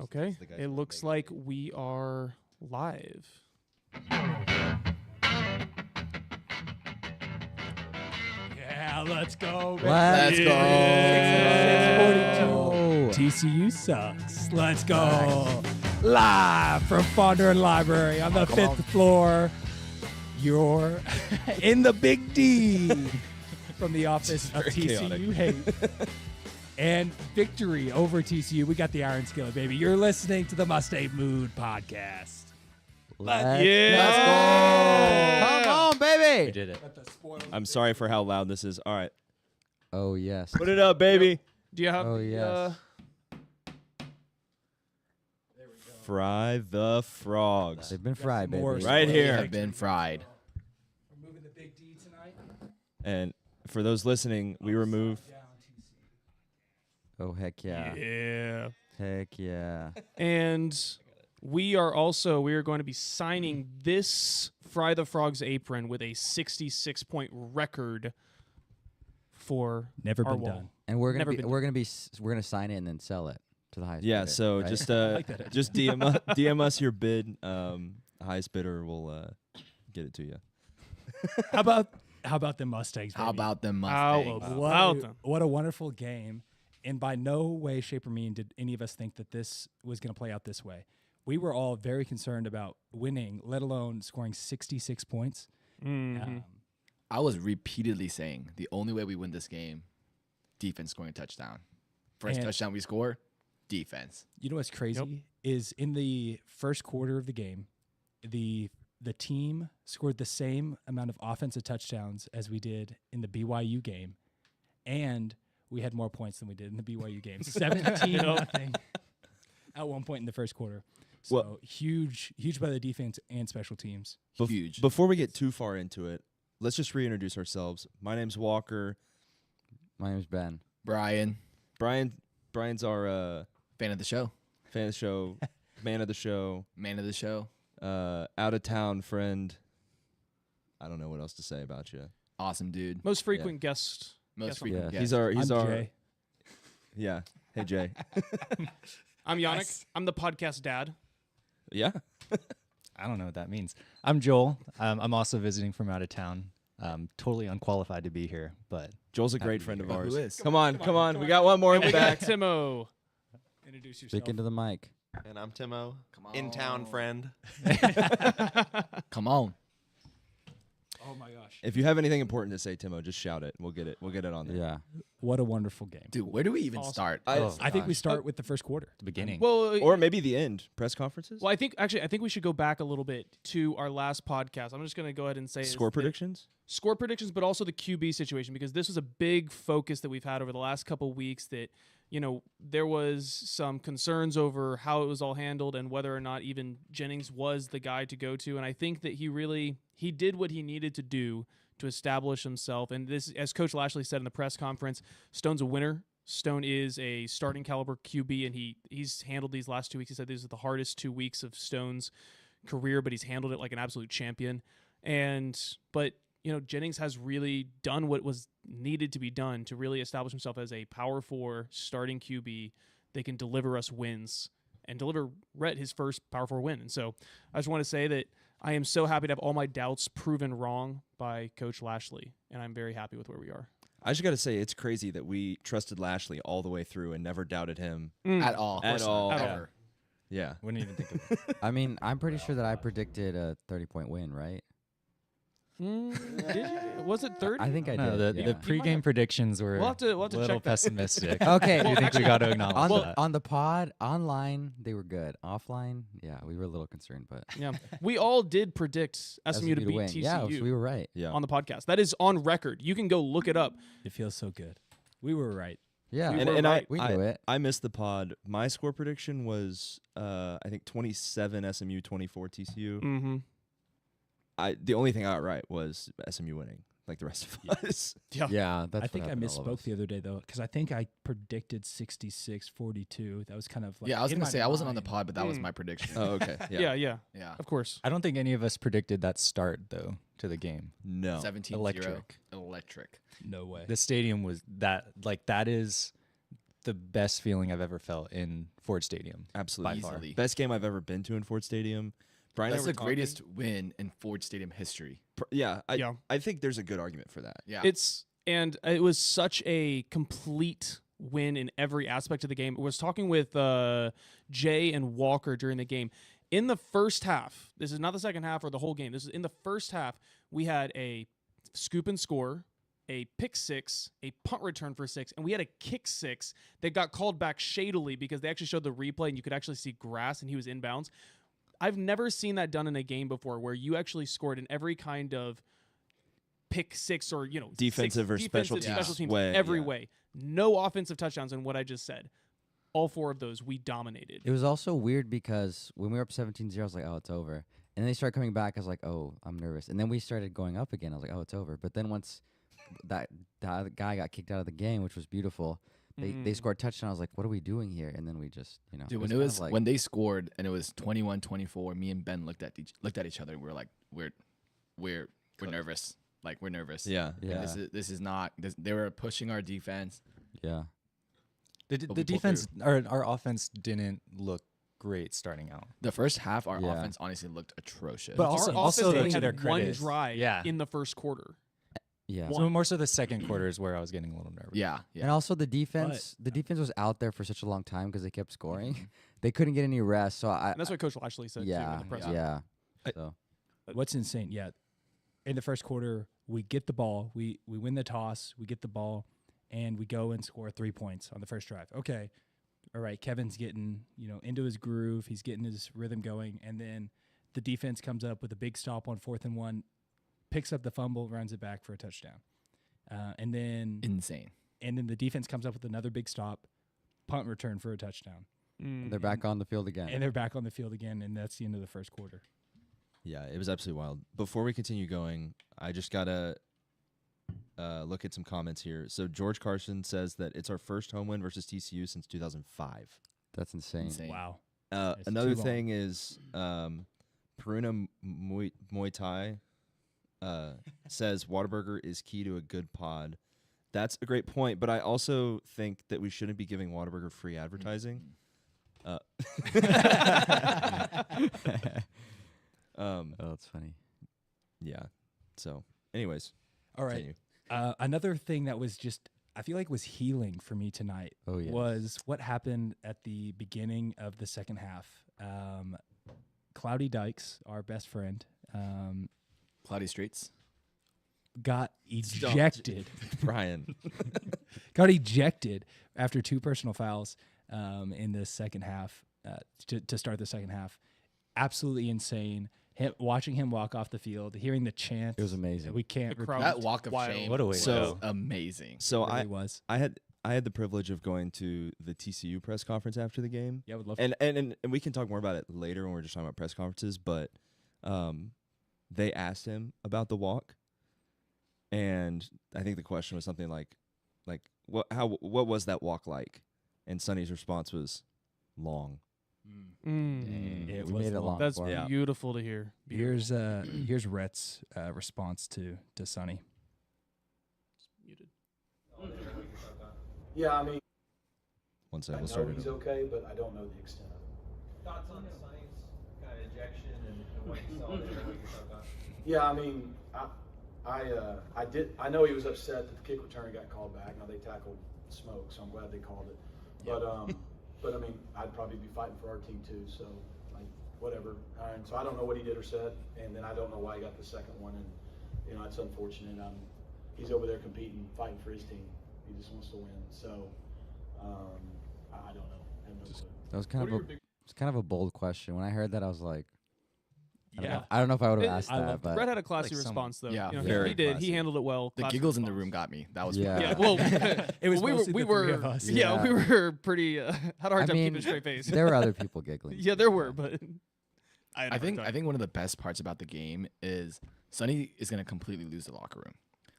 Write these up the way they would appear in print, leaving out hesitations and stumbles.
Okay, it looks like we are live. Yeah, let's go. Baby. Let's go. 642. TCU sucks. Let's go. Live from Fonder Library on the fifth floor. You're in the Big D from the office of TCU hate. And victory over TCU. We got the Iron Skillet, baby. You're listening to the Mustang Mood podcast. Let's go. Come on, baby. We did it. I'm sorry for how loud this is. All right. Oh, yes. Put it up, baby. Do you have Oh, yes. Fry the frogs. They've been fried, baby. more Right here. Have been fried. We're moving the Big D tonight. And for those listening, we remove. Oh, heck yeah. Yeah. Heck yeah. And we are going to be signing this Fry the Frogs apron with a 66-point record for Never our been wall. done. And we're Never gonna sign it and then sell it to the highest Yeah, bidder, so right? just DM us your bid. Highest bidder will get it to you. How about the Mustangs? How baby? about them How Mustangs? about them? What a wonderful game. And by no way, shape, or mean did any of us think that this was going to play out this way. We were all very concerned about winning, let alone scoring 66 points. I was repeatedly saying the only way we win this game, defense scoring a touchdown. First And- touchdown we score, defense. You know what's crazy is in the first quarter of the game, the team scored the same amount of offensive touchdowns as we did in the BYU game, and we had more points than we did in the BYU game. 17-0 at one point in the first quarter. So Well- huge by the defense and special teams. Huge. Before we get too far into it, let's just reintroduce ourselves. My name's Walker. My name's Ben. Brian, Brian's our fan of the show, fan of the show, man of the show, man of the show. out of town friend. I don't know what else to say about you. Awesome dude. Most frequent guest. Most Yes, frequent yeah. guest. He's I'm our Jay. yeah. Hey Jay. I'm Yonnic. I'm the podcast dad. Yeah. I don't know what that means. I'm Joel. I'm also visiting from out of town. Totally unqualified to be here, but Joel's a Happy great to friend be of But ours. who is? Come on. We got one more in And the we got back. Timo. Introduce yourself. Speak into the mic. And I'm Timo, Come on. in-town friend. Come on. Oh my gosh. If you have anything important to say, Timo, just shout it. We'll get it on there. Yeah. What a wonderful game. Dude, where do we even Awesome. start? I think we gosh. start with the first quarter. the beginning. Well, Or maybe the end. Press conferences? I think we should go back a little bit to our last podcast. I'm just going to go ahead and say Score predictions? Score predictions, but also the QB situation, because this was a big focus that we've had over the last couple weeks. That there was some concerns over how it was all handled and whether or not even Jennings was the guy to go to. And I think that he did what he needed to do to establish himself. And this, as Coach Lashley said in the press conference, Stone's a winner. Stone is a starting caliber QB, and he's handled these last 2 weeks. He said these are the hardest 2 weeks of Stone's career, but he's handled it like an absolute champion. But Jennings has really done what was needed to be done to really establish himself as a power 4 starting QB that can deliver us wins and deliver Rhett his first power 4 win. And so I just want to say that I am so happy to have all my doubts proven wrong by Coach Lashley, and I'm very happy with where we are. I just got to say, it's crazy that we trusted Lashley all the way through and never doubted him. At all. At all. Ever. Yeah. Wouldn't even think of it. I mean, I'm pretty sure that I predicted a 30-point win, right? Did you? Was it 30? I think I No, did. the yeah. pregame predictions were We'll have to a little check that. pessimistic. Okay. I think we got to acknowledge that. on the pod, online, they were good. Offline, yeah, we were a little concerned, but Yeah, we all did predict SMU to beat win. TCU Yeah, so we were right. Yeah. on the podcast. That is on record. You can go look it up. It feels so good. We were right. Yeah, We And, were and right. we knew it. I missed the pod. My score prediction was, I think, 27 SMU, 24 TCU. Mm-hmm. The only thing I got right was SMU winning, like the rest of us. Yeah, that's I think I what happened to all of misspoke us. the other day, though, because I think I predicted 66-42. That was kind of like Yeah, I was in going my to say, I wasn't on the mind. pod, but that was my prediction. Oh, okay. Yeah, Yeah. Yeah. of course. I don't think any of us predicted that start, though, to the game. No. 17-0. Electric. Electric. No way. The stadium was that is the best feeling I've ever felt in Ford Stadium. Absolutely. By far. Easily. Best game I've ever been to in Ford Stadium. Brian and That's I the were greatest win in Ford Stadium history. Yeah, Yeah. I think there's a good argument for that. Yeah. And it was such a complete win in every aspect of the game. I was talking with Jay and Walker during the game. In the first half, this is not the second half or the whole game. This is in the first half, we had a scoop and score, a pick six, a punt return for 6, and we had a kick 6 that got called back shadily because they actually showed the replay and you could actually see grass and he was inbounds. I've never seen that done in a game before where you actually scored in every kind of pick 6 or, Defensive or special teams way, every yeah. way. No offensive touchdowns in what I just said. All 4 of those we dominated. It was also weird because when we were up 17-0, I was like, oh, it's over. And then they started coming back. I was like, oh, I'm nervous. And then we started going up again. I was like, oh, it's over. But then once that guy got kicked out of the game, which was beautiful, they scored a touchdown. I was like, what are we doing here? And then we just, Dude, kind when they scored and it was 21-24, me and Ben looked at each other and we were like, we're nervous. Like, we're nervous. Yeah. Yeah. This is not. They were pushing our defense. yeah. The defense, our offense didn't look great starting out. The first half, our Yeah. offense honestly looked atrocious. But Our also offense to only their had one credit, drive yeah. in the first quarter. Yeah. So more so the second quarter is where I was getting a little nervous. yeah. And also the defense was out there for such a long time because they kept scoring. They couldn't get any rest. So And that's what Coach Lashley said too yeah, in the press. yeah. I- So What's insane? Yeah, in the first quarter, we get the ball. We win the toss. We get the ball, and we go and score 3 points on the first drive. Okay, all right. Kevin's getting into his groove. He's getting his rhythm going, and then the defense comes up with a big stop on 4th and 1, picks up the fumble, runs it back for a touchdown, and then Insane. the defense comes up with another big stop, punt return for a touchdown, they're back on the field again. and they're back on the field again, and that's the end of the first quarter. Yeah, it was absolutely wild. Before we continue going, I just gotta look at some comments here. So George Carson says that it's our first home win versus TCU since 2005. That's insane. Insane. Wow. It's Another too long. thing is Peruna Muay Thai says Whataburger is key to a good pod. That's a great point, but I also think that we shouldn't be giving Whataburger free advertising. Oh, that's funny. Yeah. So, anyways, All right. continue. Another thing that was just, I feel like was healing for me tonight Oh, yes. was what happened at the beginning of the second half. Cloudy Dykes, our best friend, Cloudy streets. got ejected. Brian. Got ejected after 2 personal fouls in the second half to start the second half. Absolutely insane. Watching him walk off the field, hearing the chants. It was amazing. We can't The repeat. crowd That walk of wild. shame. What a way to was go. amazing. So It really was. I had the privilege of going to the TCU press conference after the game. Yeah, I would love And we can talk more about it later when we're just talking about press conferences, but they asked him about the walk, and I think the question was something like what was that walk like? And Sonny's response was long. It we was made it long. long. That's for him. Yeah. beautiful to hear. Here's Rhett's response to Sonny. Muted. Yeah, I mean, One I second, we'll know start it he's up. okay, but I don't know the extent of it. Thoughts on Sonny's kind of ejection and what you saw there, what your thoughts on? Yeah, I mean, I know he was upset that the kick return got called back. Now they tackled Smoke, so I'm glad they called it. But I mean, I'd probably be fighting for our team too. So like whatever. And so I don't know what he did or said, and then I don't know why he got the second one. And it's unfortunate. He's over there competing, fighting for his team. He just wants to win. So I don't know. I have no clue. That was kind of it's kind of a bold question. When I heard that, I was like, Yeah. I don't know if I would It- have asked I that, loved but Brett had a classy Like some- response though. Yeah, very he did. classy. He handled it well. The Classy giggles in the response. room got me. That was Yeah. Yeah, well, It was we mostly the were, three of us. yeah, Yeah. we were pretty had a hard I time mean, keeping a straight face. there were other people giggling. Yeah, there were, but I think one of the best parts about the game is Sonny is going to completely lose the locker room.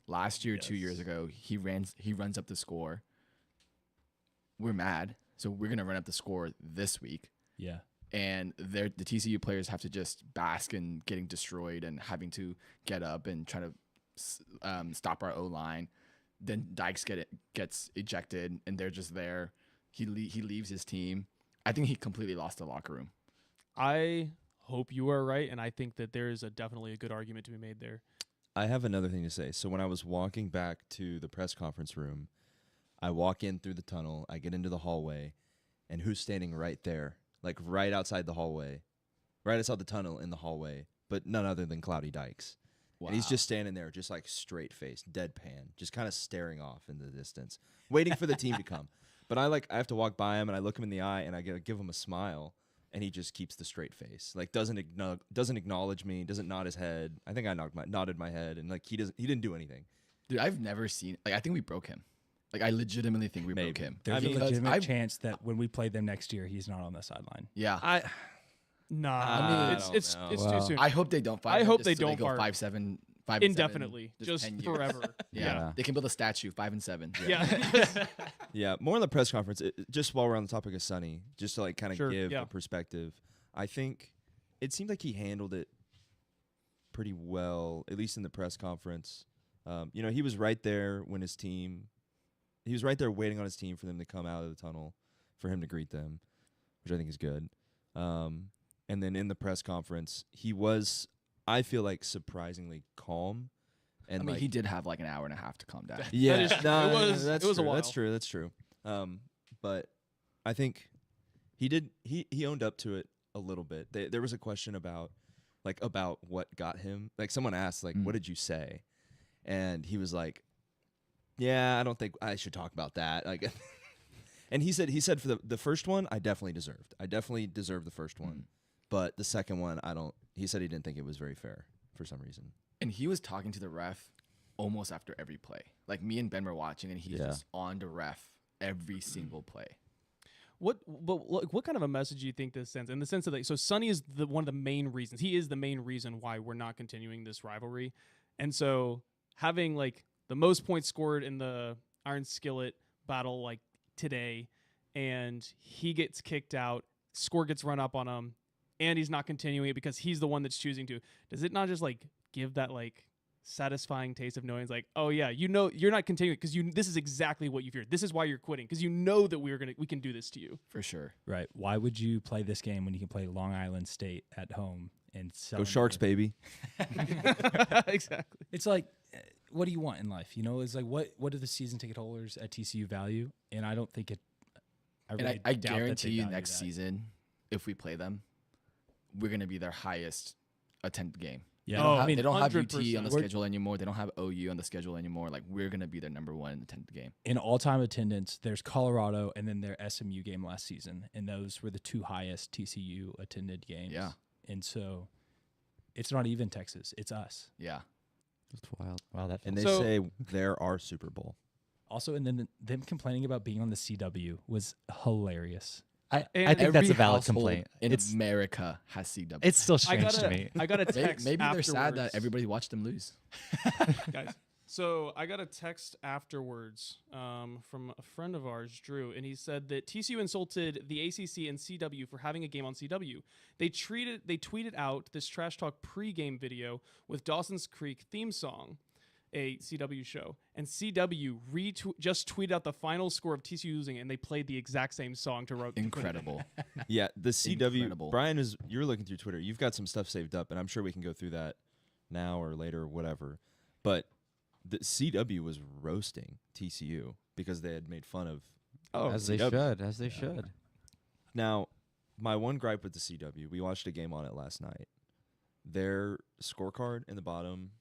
Last year, 2 years ago, he runs up the score. We're mad, so we're going to run up the score this week. Yeah. And the TCU players have to just bask in getting destroyed and having to get up and try to stop our O-line. Then Dykes gets ejected, and they're just there. He leaves his team. I think he completely lost the locker room. I hope you are right, and I think that there is definitely a good argument to be made there. I have another thing to say. So when I was walking back to the press conference room, I walk in through the tunnel, I get into the hallway, and who's standing right there? Like right outside the hallway, right outside the tunnel in the hallway, but none other than Cloudy Dykes. Wow. And he's just standing there, just like straight-faced, deadpan, just kind of staring off in the distance, waiting for the team to come. But I have to walk by him, and I look him in the eye, and I give him a smile, and he just keeps the straight face, like doesn't acknowledge me, doesn't nod his head. I think I nodded my head, and like he didn't do anything. Dude, I've never seen. Like, I think we broke him. Like, I legitimately think we broke him. There's mean, a legitimate I've- chance that when we play them next year, he's not on the sideline. Yeah. Nah, I it's don't it's know. it's Wow. too soon. I hope they don't fire I him hope just they so don't go fire him. 5-7, 5-7, Indefinitely, just 10 years. forever. Yeah. Yeah. They can build a statue, 5-7. Yeah. Yeah, more on the press conference. Just while we're on the topic of Sonny, just to like kind of Sure, give yeah. a perspective, I think it seemed like he handled it pretty well, at least in the press conference. He was right there when he was right there waiting on his team for them to come out of the tunnel, for him to greet them, which I think is good. And then in the press conference, he was, I feel like, surprisingly calm. And I mean, like, he did have like an hour and a half to calm down. yeah, That is- no, it was- that's it was a true. while. That's true. But I think he owned up to it a little bit. There was a question about what got him. Like someone asked, like, what did you say? And he was like, yeah, I don't think I should talk about that. Like, and he said for the first one, I definitely deserved the first one, but the second one, I don't. He said he didn't think it was very fair for some reason. And he was talking to the ref almost after every play. Like, me and Ben were watching, and he's Yeah. just on the ref every single play. What kind of a message do you think this sends? In the sense of so Sonny is one of the main reasons. He is the main reason why we're not continuing this rivalry, and so having like the most points scored in the Iron Skillet battle like today, and he gets kicked out, score gets run up on him, and he's not continuing it because he's the one that's choosing to. Does it not just like give that like satisfying taste of knowing it's like, oh yeah, you're not continuing because this is exactly what you feared. This is why you're quitting, because you know that we can do this to you. For sure. Right. Why would you play this game when you can play Long Island State at home and Go Sharks, baby! Exactly. It's like, what do you want in life? It's like, what do the season ticket holders at TCU value? And I don't think it. I And really I doubt that guarantee they you value next that. season, if we play them, we're going to be their highest attended game. Yeah. They don't have, I mean, they don't have UT 100%. on the We're- schedule anymore. They don't have OU on the schedule anymore. Like, we're going to be their number one attended game. In all-time attendance, there's Colorado and then their SMU game last season, and those were the two highest TCU attended games. Yeah. And so, it's not even Texas; it's us. Yeah. It's wild. Wow, that And feels they So- say they're our Super Bowl. Also, and then them complaining about being on the CW was hilarious. I And think that's a Every valid household complaint. in It's America has CW. still I strange got to me. I got a maybe, text. maybe they're sad that afterwards. everybody watched them lose. Guys. So I got a text afterwards from a friend of ours, Drew, and he said that TCU insulted the ACC and CW for having a game on CW. They tweeted out this trash talk pregame video with Dawson's Creek theme song, a CW show, and CW just tweeted out the final score of TCU losing, and they played the exact same song to win. Incredible. Yeah, the CW. Incredible. Brian, you're looking through Twitter. You've got some stuff saved up, and I'm sure we can go through that now or later or whatever. But the CW was roasting TCU because they had made fun of. As they CW. should. Now, my one gripe with the CW, we watched a game on it last night. Their scorecard in the bottom,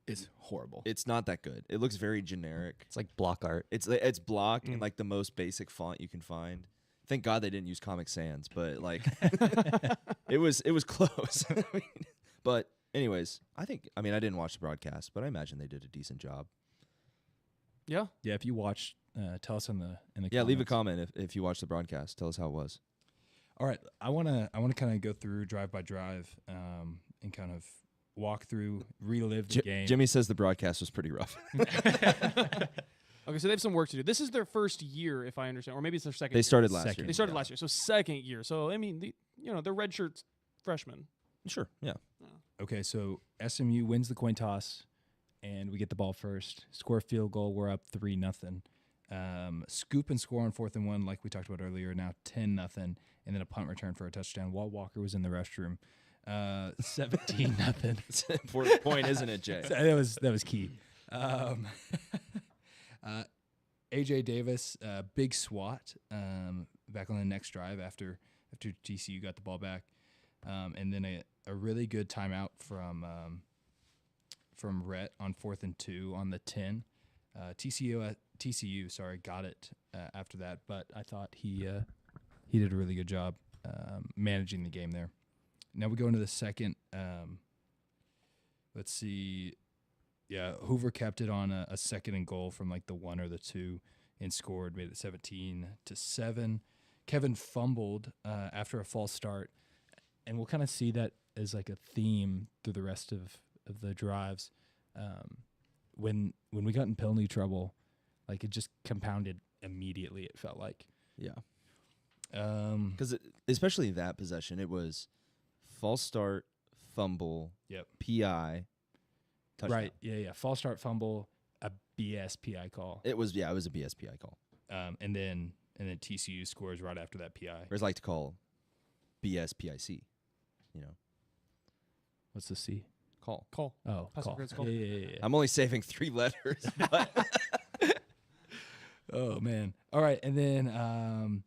It's horrible. it's not that good. It looks very generic. It's like block art. It's block in like the most basic font you can find. Thank God they didn't use Comic Sans, but like it was close. But anyways, I didn't watch the broadcast, but I imagine they did a decent job. Yeah. Yeah, if you watch, tell us in the Yeah, leave a comments. comment if you watched the broadcast. Tell us how it was. All right, I wanna kind of go through drive by drive, and kind of walk through, relive the game. Jimmy says the broadcast was pretty rough. Okay, so they have some work to do. This is their first year, if I understand, or maybe it's their second. They year. started last Second. year. They started last year, so second year. So I mean, they're redshirt freshmen. Sure, yeah. Okay, so SMU wins the coin toss, and we get the ball first. Score a field goal. We're up 3-0. Scoop and score on 4th and 1, like we talked about earlier. Now 10-0, and then a punt return for a touchdown while Walker was in the restroom. 17-0. It's an important point, isn't it, Jay? So that was key. AJ Davis, big swat back on the next drive after TCU got the ball back, and then a really good timeout from Rhett on 4th and 2 on the 10. TCU got it after that, but I thought he did a really good job managing the game there. Now we go into the second. Let's see. Yeah, Hoover kept it on a 2nd and goal from like the 1 or the 2 and scored, made it 17-7. Kevin fumbled after a false start, and we'll kind of see that as like a theme through the rest of the drives. When we got in penalty trouble, like it just compounded immediately, it felt like. Yeah. Because especially that possession, it was false start, fumble, Yep. PI, touchdown. Right. Yeah. False start, fumble, a BS PI call. It was a BSPI call. And then TCU scores right after that PI. Or as I like to call BSPIC. You know, What's the C? call. Oh, Passive call. aggressive call. Yeah. I'm only saving 3 letters. But Oh man. All right, and then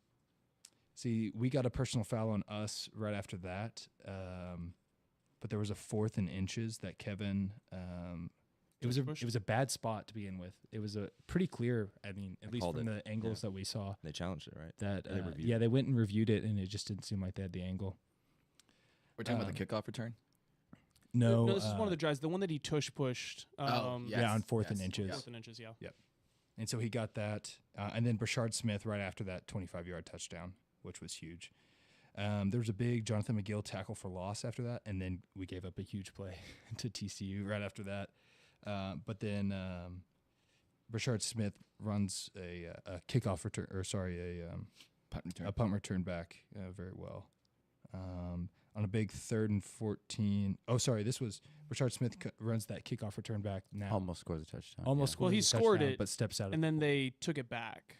see, we got a personal foul on us right after that. But there was a 4th and inches that Kevin. It was a bad spot to begin with. It was a pretty clear. I mean, at least from the angles that we saw. they challenged it, right? That They reviewed it. they went and reviewed it, and it just didn't seem like they had the angle. We're talking about the kickoff return. No, this is one of the drives, the one that he pushed. Yes. on 4th and inches. 4th and inches, yeah. And so he got that. And then Brashard Smith right after that 25-yard touchdown, which was huge. There was a big Jonathan McGill tackle for loss after that, and then we gave up a huge play to TCU right after that. But then Brashard Smith runs a kickoff return, a punt return back very well. On a big 3rd and 14. Oh, sorry, this was Brashard Smith runs that kickoff return back now. Almost scores a touchdown. Almost Well, scores he a scored touchdown, it, but steps out. And then they took it back.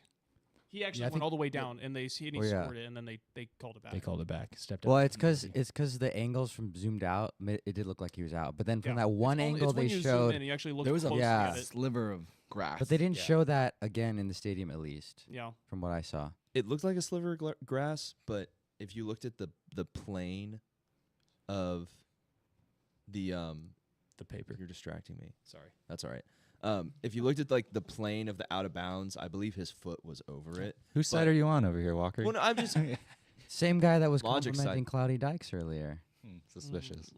He actually I went think- all the way down, and he scored it, and then they called it back. They called it back. Stepped Well, out. it's because the angles from zoomed out, it did look like he was out. But then from that one It's angle when they you zoom showed, in, you actually look There was a closely Yeah. at it. sliver of grass. but they didn't show that again in the stadium, at least Yeah. from what I saw. It looked like a sliver of grass, but if you looked at the plane of the paper. you're distracting me. Sorry. That's all right. If you looked at like the plane of the out of bounds, I believe his foot was over it. Whose side are you on over here, Walker? Well, no, I'm just Same guy that was Logic complimenting side. Cloudy Dykes earlier. Suspicious.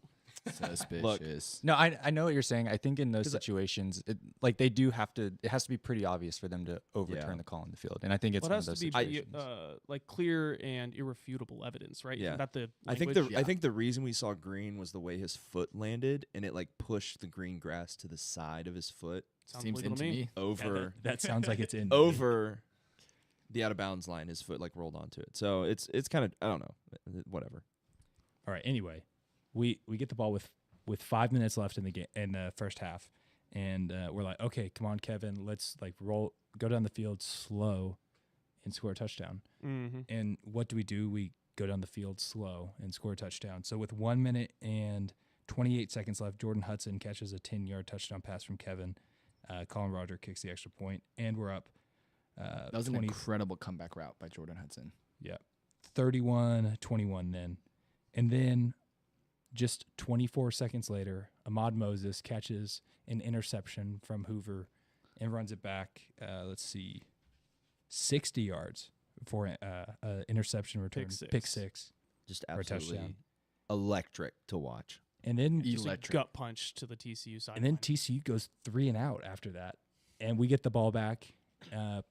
Suspicious. No, I know what you're saying. I think in those situations, they do have to. It has to be pretty obvious for them to overturn Yeah. the call on the field, and I think it's Well, it one of has those to be situations. like clear and irrefutable evidence, right? Yeah. Not the I think language. I think the reason we saw green was the way his foot landed, and it like pushed the green grass to the side of his foot Sounds Seems legal into to me. over That sounds like it's in. over the out of bounds line. His foot like rolled onto it, so it's kind of I don't know, whatever. All right. Anyway, we get the ball with 5 minutes left in the game in the first half, and we're like, okay, come on, Kevin, let's like go down the field slow, and score a touchdown. Mm-hmm. And what do? We go down the field slow and score a touchdown. So with 1 minute and 28 seconds left, Jordan Hudson catches a 10-yard touchdown pass from Kevin. Colin Roger kicks the extra point, and we're up. That was an incredible comeback route by Jordan Hudson. Yeah, 31-21 then. And then just 24 seconds later, Ahmad Moses catches an interception from Hoover and runs it back, 60 yards for an interception return. Pick six. Just For a absolutely touchdown. electric to watch. And then Just a Electric. gut punch to the TCU side. And then TCU goes 3 and out after that. And we get the ball back.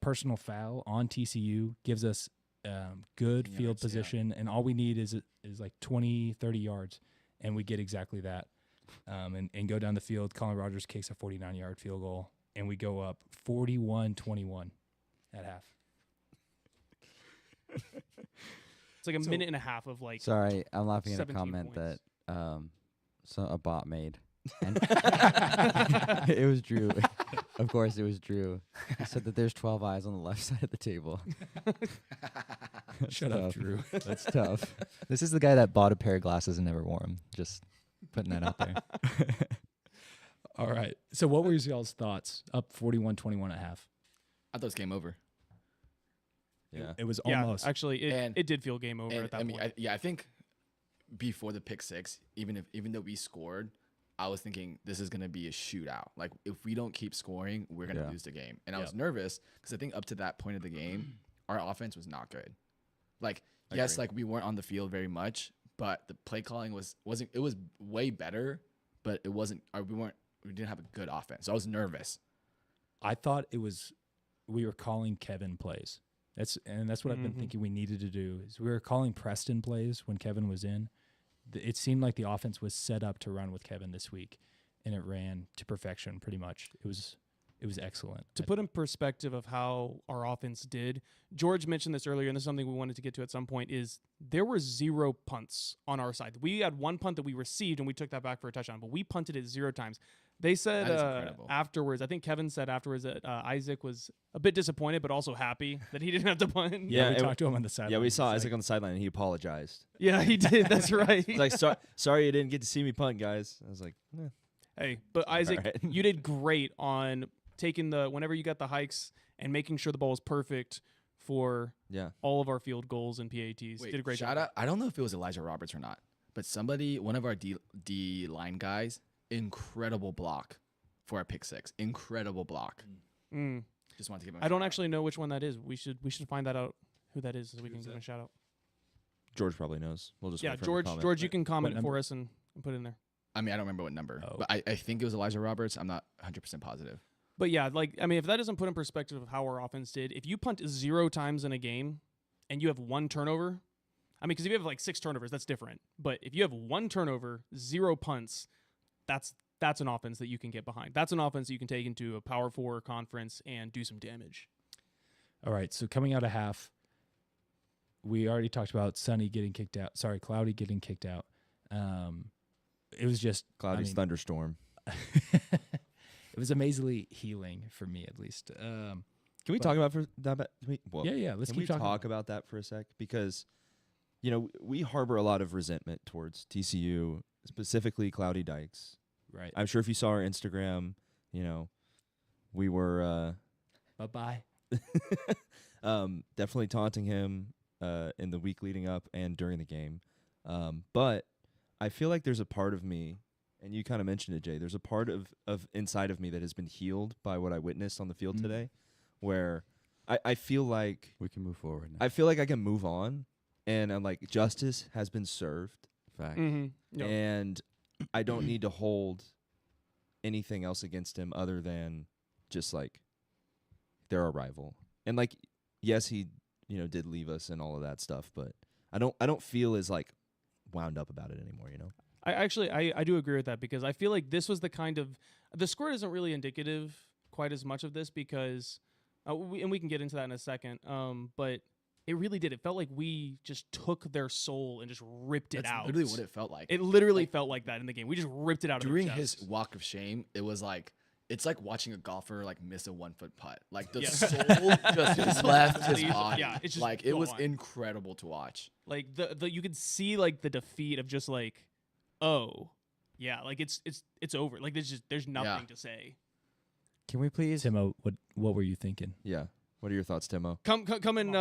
Personal foul on TCU gives us good field Yards, yeah. position. And all we need is like 20, 30 yards. And we get exactly that. And go down the field. Colin Rogers kicks a 49-yard field goal. And we go up 41-21 at half. it's like a minute and a half of like. Sorry, I'm laughing at a 17 comment points. that a bot made. And it was Drew. Of course, it was Drew. He said that there's 12 eyes on the left side of the table. Shut up, Drew. That's tough. This is the guy that bought a pair of glasses and never wore them. Just putting that out there. All right. So what were y'all's thoughts? Up 41-21 at half. I thought it was game over. Yeah. It was Yeah, almost. actually, And- it did feel game over And at that I mean, point. I think before the pick six, even though we scored, I was thinking this is gonna be a shootout. Like if we don't keep scoring, we're gonna Yeah. lose the game. And I was Yep. nervous because I think up to that point of the game, our offense was not good. Like yes, Agreed. like we weren't on the field very much, but the play calling wasn't. It was way better, but it wasn't. Or we didn't have a good offense. So I was nervous. I thought it was we were calling Kevin plays. That's what I've been thinking we needed to do is we were calling Preston plays when Kevin was in. It seemed like the offense was set up to run with Kevin this week, and it ran to perfection pretty much. It was excellent. To put in perspective of how our offense did, George mentioned this earlier, and this is something we wanted to get to at some point, is there were 0 punts on our side. We had 1 punt that we received, and we took that back for a touchdown, but we punted it 0 times. They said That is incredible. afterwards, I think Kevin said afterwards that Isaac was a bit disappointed, but also happy that he didn't have to punt. Yeah, we and talked to him on the sideline. Yeah, we saw He's Isaac like, on the sideline, and he apologized. Yeah, he did. That's right. He's like, sorry you didn't get to see me punt, guys. I was like, eh. Hey, but Isaac, right. you did great on taking whenever you got the hikes and making sure the ball was perfect for Yeah. all of our field goals and PATs. Wait, did a great shout job. out. I don't know if it was Elijah Roberts or not, but one of our D line guys, incredible block for our pick six. Incredible block. Mm. Just wanted to give him. I don't actually know which one that is. We should find that out who that is so we can give him a shout out. George probably knows. We'll just Yeah, wait for him to comment. George, you can comment number? for us and put it in there. I mean, I don't remember what number, Oh. but I think it was Elijah Roberts. I'm not 100% positive. But yeah, if that doesn't put in perspective of how our offense did, if you punt 0 times in a game and you have 1 turnover, I mean, because if you have like 6 turnovers, that's different. But if you have 1 turnover, 0 punts, that's an offense that you can get behind. That's an offense that you can take into a Power 4 conference and do some damage. All right, so coming out of half, we already talked about Cloudy getting kicked out. It was just Cloudy's thunderstorm. it was amazingly healing for me, at least. Can we But- talk about for that? Yeah. Let's Can we keep talking. talk about that for a sec? Because, we harbor a lot of resentment towards TCU, specifically Cloudy Dykes. Right. I'm sure if you saw our Instagram, we were Bye-bye. definitely taunting him in the week leading up and during the game. But I feel like there's a part of me, and you kind of mentioned it, Jay, there's a part of inside of me that has been healed by what I witnessed on the field today, where I feel like We can move forward now. I feel like I can move on, and I'm like, justice has been served, Fact. Mm-hmm. and I don't need to hold anything else against him other than just like they're a rival. And like, yes, he did leave us and all of that stuff, but I don't feel as like wound up about it anymore. I do agree with that because I feel like this was the score isn't really indicative quite as much of this because, we can get into that in a second. But it really did. It felt like we just took their soul and just ripped it That's out. literally what it felt like. It literally felt like that in the game. We just ripped it out During of their his chest. walk of shame, it was like it's like watching a golfer like miss a 1-foot putt. Like the Yeah. soul just left his Leave- body. yeah, it's just like it was gone. incredible to watch. Like the you could see like the defeat of just like, oh, yeah, like it's over. Like there's nothing to say. Can we please? Timo, what were you thinking? Yeah. What are your thoughts, Timo? Come and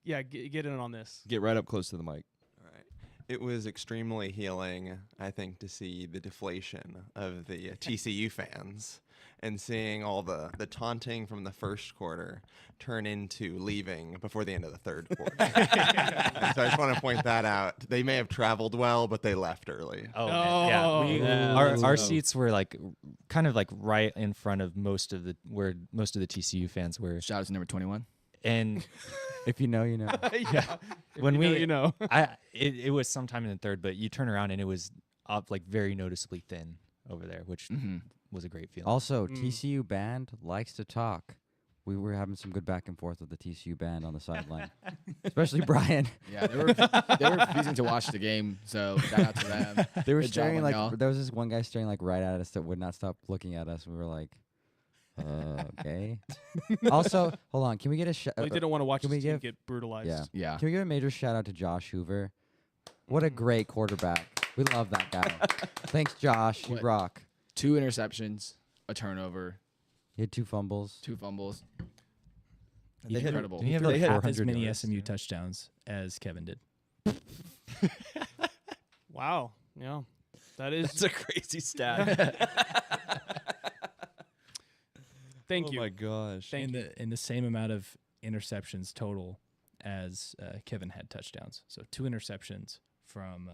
get in on this. Get right up close to the mic. All right. It was extremely healing, I think, to see the deflation of the TCU fans and seeing all the taunting from the first quarter turn into leaving before the end of the third quarter. And so I just want to point that out. They may have traveled well, but they left early. Oh, Oh. yeah. Our seats were like kind of like right in front of where most of the TCU fans were. Shout out to number 21. And If you know, you know. Yeah. when you know. it was sometime in the third, but you turn around and it was up like very noticeably thin over there, which was a great feeling. Also, TCU band likes to talk. we were having some good back and forth with the TCU band on the sideline, especially Brian. Yeah, they were refusing to watch the game, so shout out to them. They were Good job staring on like y'all. there was this one guy staring like right at us that would not stop looking at us. We were like, okay. Also, hold on. Can we get a Well, he didn't want to watch can his we team give- get brutalized. Yeah. Yeah. Can we give a major shout out to Josh Hoover? What a great quarterback. We love that guy. Thanks, Josh. You What? rock. 2 interceptions, a turnover, He had 2 fumbles. 2 fumbles. They had- Incredible. Didn't he have They like had half as 400 many yards, SMU yeah. touchdowns as Kevin did? Wow. Yeah. That is. That's a crazy stat. Thank oh you. my gosh. Thank you. In the same amount of interceptions total as Kevin had touchdowns. So 2 interceptions from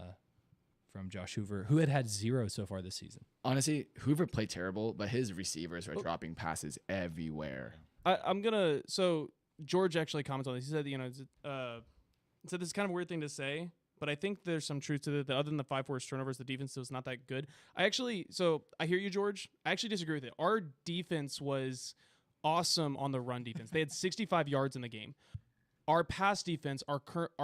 Josh Hoover, who had 0 so far this season. Honestly, Hoover played terrible, but his receivers are dropping passes everywhere. I'm gonna. So George actually commented on this. He said, said this is kind of a weird thing to say, but I think there's some truth to it. That other than the 5 forced turnovers, the defense was not that good. I hear you, George. I actually disagree with it. Our defense was awesome on the run defense. They had 65 yards in the game. Our pass defense, our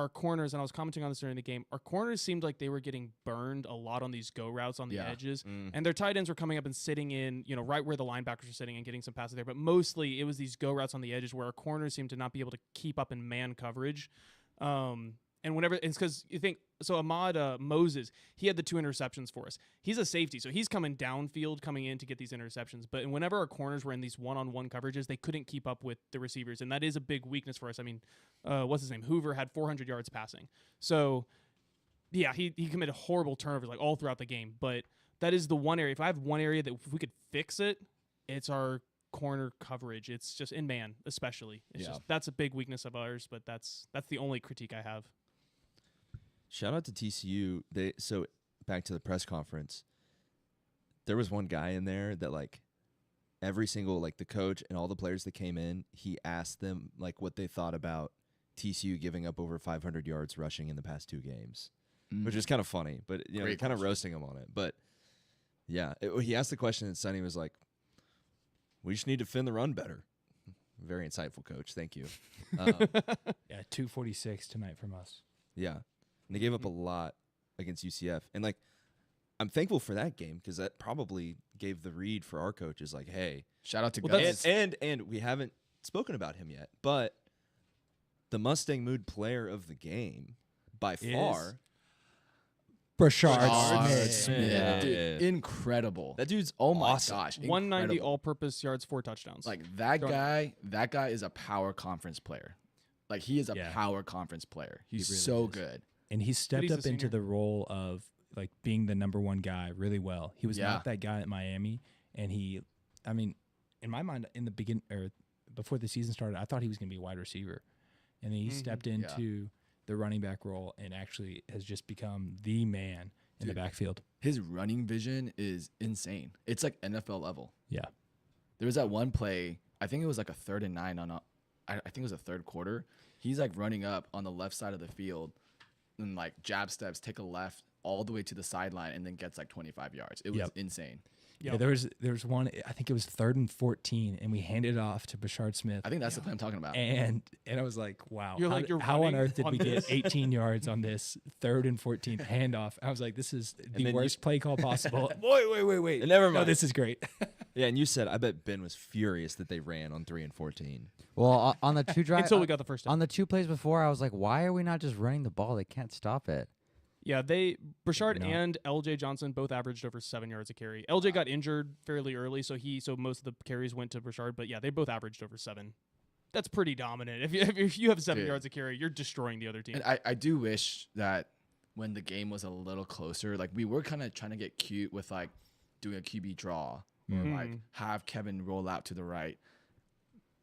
corners, and I was commenting on this during the game, our corners seemed like they were getting burned a lot on these go routes on the Yeah. edges. And their tight ends were coming up and sitting in, right where the linebackers were sitting and getting some passes there. But mostly it was these go routes on the edges where our corners seemed to not be able to keep up in man coverage. And whenever it's because you think so, Ahmad Moses, he had the 2 interceptions for us. He's a safety, so he's coming downfield, coming in to get these interceptions. But whenever our corners were in these one-on-one coverages, they couldn't keep up with the receivers, and that is a big weakness for us. I mean, what's his name? Hoover had 400 yards passing. So, yeah, he committed horrible turnovers like all throughout the game. But that is the one area. If I have one area that if we could fix it, it's our corner coverage. It's just in man, especially. It's Yeah. just that's a big weakness of ours. But that's the only critique I have. Shout out to TCU. So back to the press conference. There was one guy in there that like every single like the coach and all the players that came in, he asked them like what they thought about TCU giving up over 500 yards rushing in the past 2 games, which is kind of funny, but Great kind of question. roasting him on it. But yeah, he asked the question and Sonny was like, "We just need to defend the run better." Very insightful, coach. Thank you. Yeah, 246 tonight from us. Yeah. And they gave up a lot against UCF. And, like, I'm thankful for that game because that probably gave the read for our coaches, like, hey. Shout out to Well, Gus. And we haven't spoken about him yet, but the Mustang Mood player of the game by far. Brashard Smith. Smith. Yeah. Dude, incredible. That dude's Oh my awesome. gosh. 190 incredible. all-purpose yards, 4 touchdowns. Like that Go guy is a power conference player. Like he is a Yeah. power conference player. He's really so is. good. And he stepped he's a up into senior. the role of like being the number 1 guy really well. He was Yeah. not that guy at Miami, and I mean, in my mind, in the begin or before the season started, I thought he was going to be a wide receiver, and then he stepped into the running back role and actually has just become the man in the Dude. backfield. His running vision is insane. It's like NFL level. Yeah. There was that one play, I think it was like a 3rd and 9 I think it was a 3rd quarter. He's like running up on the left side of the field and like jab steps, take a left all the way to the sideline and then gets like 25 yards. It was Yep. insane. Yeah, Yep. there was one. I think it was 3rd and 14, and we handed it off to Brashard Smith. I think that's the play I'm talking about. And I was like, wow. You're how, like, you're how on running earth did on we get this? 18 yards on this 3rd and 14th handoff? I was like, this is the then worst play call possible. Wait. Never No, mind. this is great. Yeah, and you said, I bet Ben was furious that they ran on 3 and 14. Well, on the 2 drive Until we got the first down. on the 2 plays before, I was like, why are we not just running the ball? They can't stop it. Yeah, Brashard No. and LJ Johnson both averaged over 7 yards a carry. LJ got injured fairly early, so most of the carries went to Brashard. But yeah, they both averaged over 7. That's pretty dominant. If you have 7 Dude. yards a carry, you're destroying the other team. And I do wish that when the game was a little closer, like we were kind of trying to get cute with like doing a QB draw or like have Kevin roll out to the right.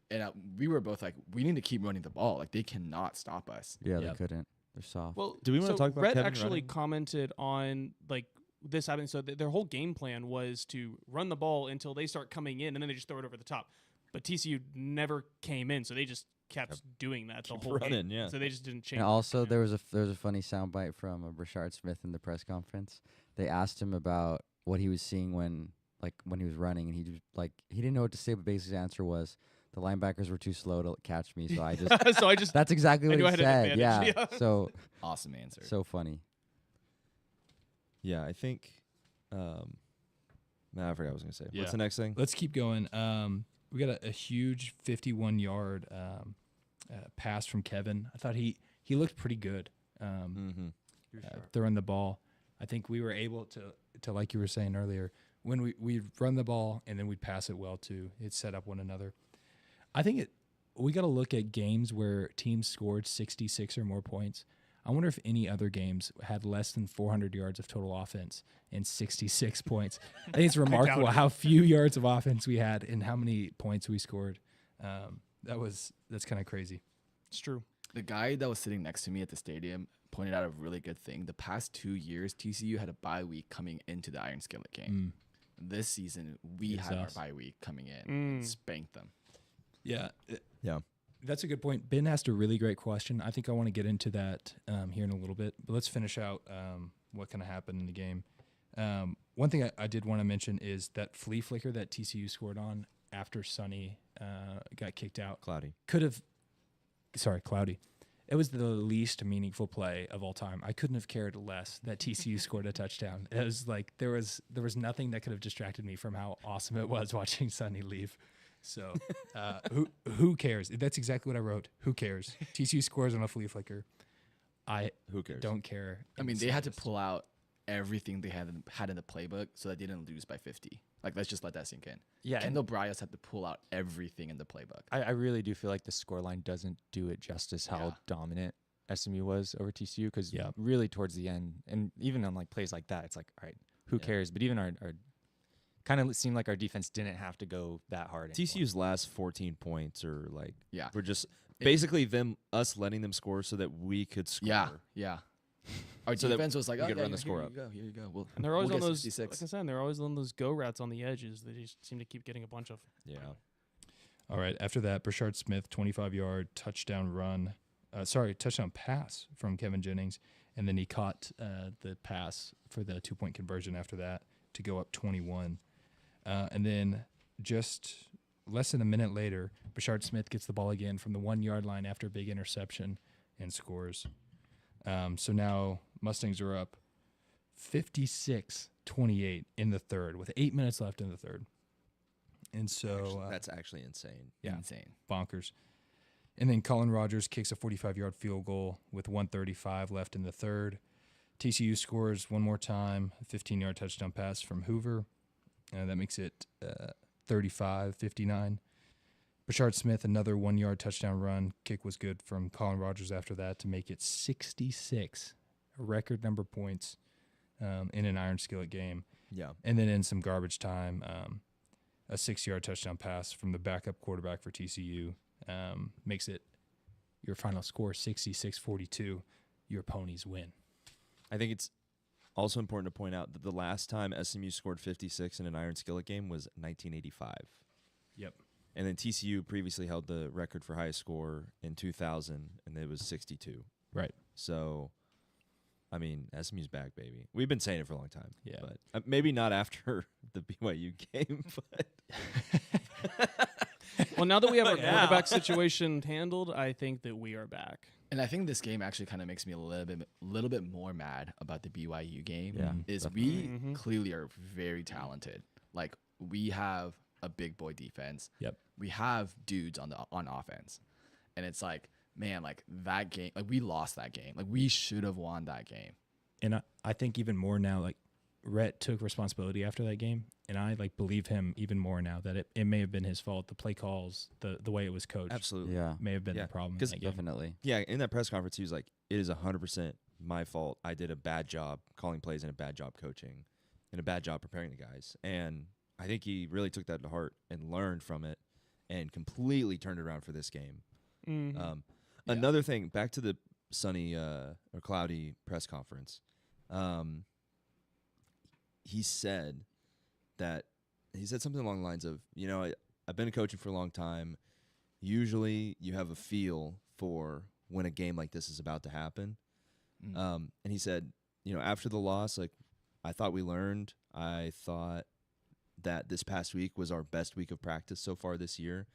And we were both like, we need to keep running the ball. Like they cannot stop us. Yeah, Yep. they couldn't. They're soft. Well, Do we wanna so talk about Rhett Kevin actually running? commented on like this happening. So their whole game plan was to run the ball until they start coming in, and then they just throw it over the top. But TCU never came in, so they just kept doing that the Keep whole running, game. yeah. So they just didn't change. And it. also, Yeah. there was a funny soundbite from Brashard Smith in the press conference. They asked him about what he was seeing when he was running, and he didn't know what to say. But basically, his answer was The linebackers were too slow to catch me, so I just. So I just That's exactly what knew he I had an said. advantage, Yeah. yeah. So Awesome answer. so funny. Yeah, I think. I forgot what I was gonna say. Yeah. What's the next thing? Let's keep going. We got a huge 51-yard pass from Kevin. I thought he looked pretty good throwing the ball. I think we were able to like you were saying earlier, when we'd run the ball and then we'd pass it well too. It set up one another. I think we got to look at games where teams scored 66 or more points. I wonder if any other games had less than 400 yards of total offense and 66 points. I think it's remarkable how few yards of offense we had and how many points we scored. That's kind of crazy. It's true. The guy that was sitting next to me at the stadium pointed out a really good thing. The past 2 years, TCU had a bye week coming into the Iron Skillet game. This season, we It's had us. our bye week coming in and spanked them. Yeah. Yeah. That's a good point. Ben asked a really great question. I think I want to get into that here in a little bit. But let's finish out what kind of happened in the game. One thing I did want to mention is that flea flicker that TCU scored on after Sonny got kicked out. Cloudy. Cloudy. It was the least meaningful play of all time. I couldn't have cared less that TCU scored a touchdown. It was like there was nothing that could have distracted me from how awesome it was watching Sonny leave. So who cares? That's exactly what I wrote. Who cares? TCU scores on a flea flicker. Who cares? Don't care. I mean, they had to pull out everything they had in the playbook so that they didn't lose by 50. Like, let's just let that sink in. Yeah, Kendall Bryas had to pull out everything in the playbook. I really do feel like the scoreline doesn't do it justice how Yeah. dominant SMU was over TCU, because Yeah. really towards the end, and even on like plays like that, it's like, all right, who Yeah. cares? But even our kind of seemed like our defense didn't have to go that hard. anymore. TCU's last 14 points are like Yeah. we're just basically us letting them score so that we could score. Yeah. Our So that defense was like, we oh, could yeah, run the here score you up. go, here you go. We'll, And they're always we'll on get those, 66. like I said, they're always on those go routes on the edges. They just seem to keep getting a bunch of. Yeah. All right. After that, Brashard Smith, 25-yard touchdown pass from Kevin Jennings. And then he caught the pass for the 2-point conversion after that to go up 21. And then just less than a minute later, Brashard Smith gets the ball again from the 1-yard line after a big interception and scores. So now Mustangs are up 56-28 in the third with 8 minutes left in the third. And so That's actually insane. yeah, Insane. bonkers. And then Colin Rogers kicks a 45-yard field goal with 1:35 left in the third. TCU scores one more time, a 15-yard touchdown pass from Hoover. That makes it 35-59. Brashard Smith, another 1-yard touchdown run. Kick was good from Colin Rogers after that to make it 66, a record number of points in an Iron Skillet game. Yeah. And then in some garbage time, a 6-yard touchdown pass from the backup quarterback for TCU makes it your final score 66-42. Your Ponies win. I think it's also important to point out that the last time SMU scored 56 in an Iron Skillet game was 1985. Yep. And then TCU previously held the record for highest score in 2000, and it was 62. Right. So, I mean, SMU's back, baby. We've been saying it for a long time. Yeah. But maybe not after the BYU game, but Well, now that we have our quarterback situation handled, I think that we are back. And I think this game actually kind of makes me a little bit more mad about the BYU game. Yeah, Is we clearly are very talented. Like, we have a big boy defense. Yep. We have dudes on offense, and it's like, man, like that game, like we lost that game. Like we should have won that game. And I think even more now, like Rhett took responsibility after that game, and I like believe him even more now that it may have been his fault. The play calls, the way it was coached, absolutely. Yeah, may have been Yeah, the problem. in 'cause that game. definitely. Yeah, in that press conference, he was like, it is 100% my fault. I did a bad job calling plays and a bad job coaching and a bad job preparing the guys. And I think he really took that to heart and learned from it and completely turned it around for this game. Another thing, back to the sunny or cloudy press conference, he said something along the lines of, I've been coaching for a long time. Usually you have a feel for when a game like this is about to happen. And he said, after the loss, like, I thought we learned. I thought that this past week was our best week of practice so far this year.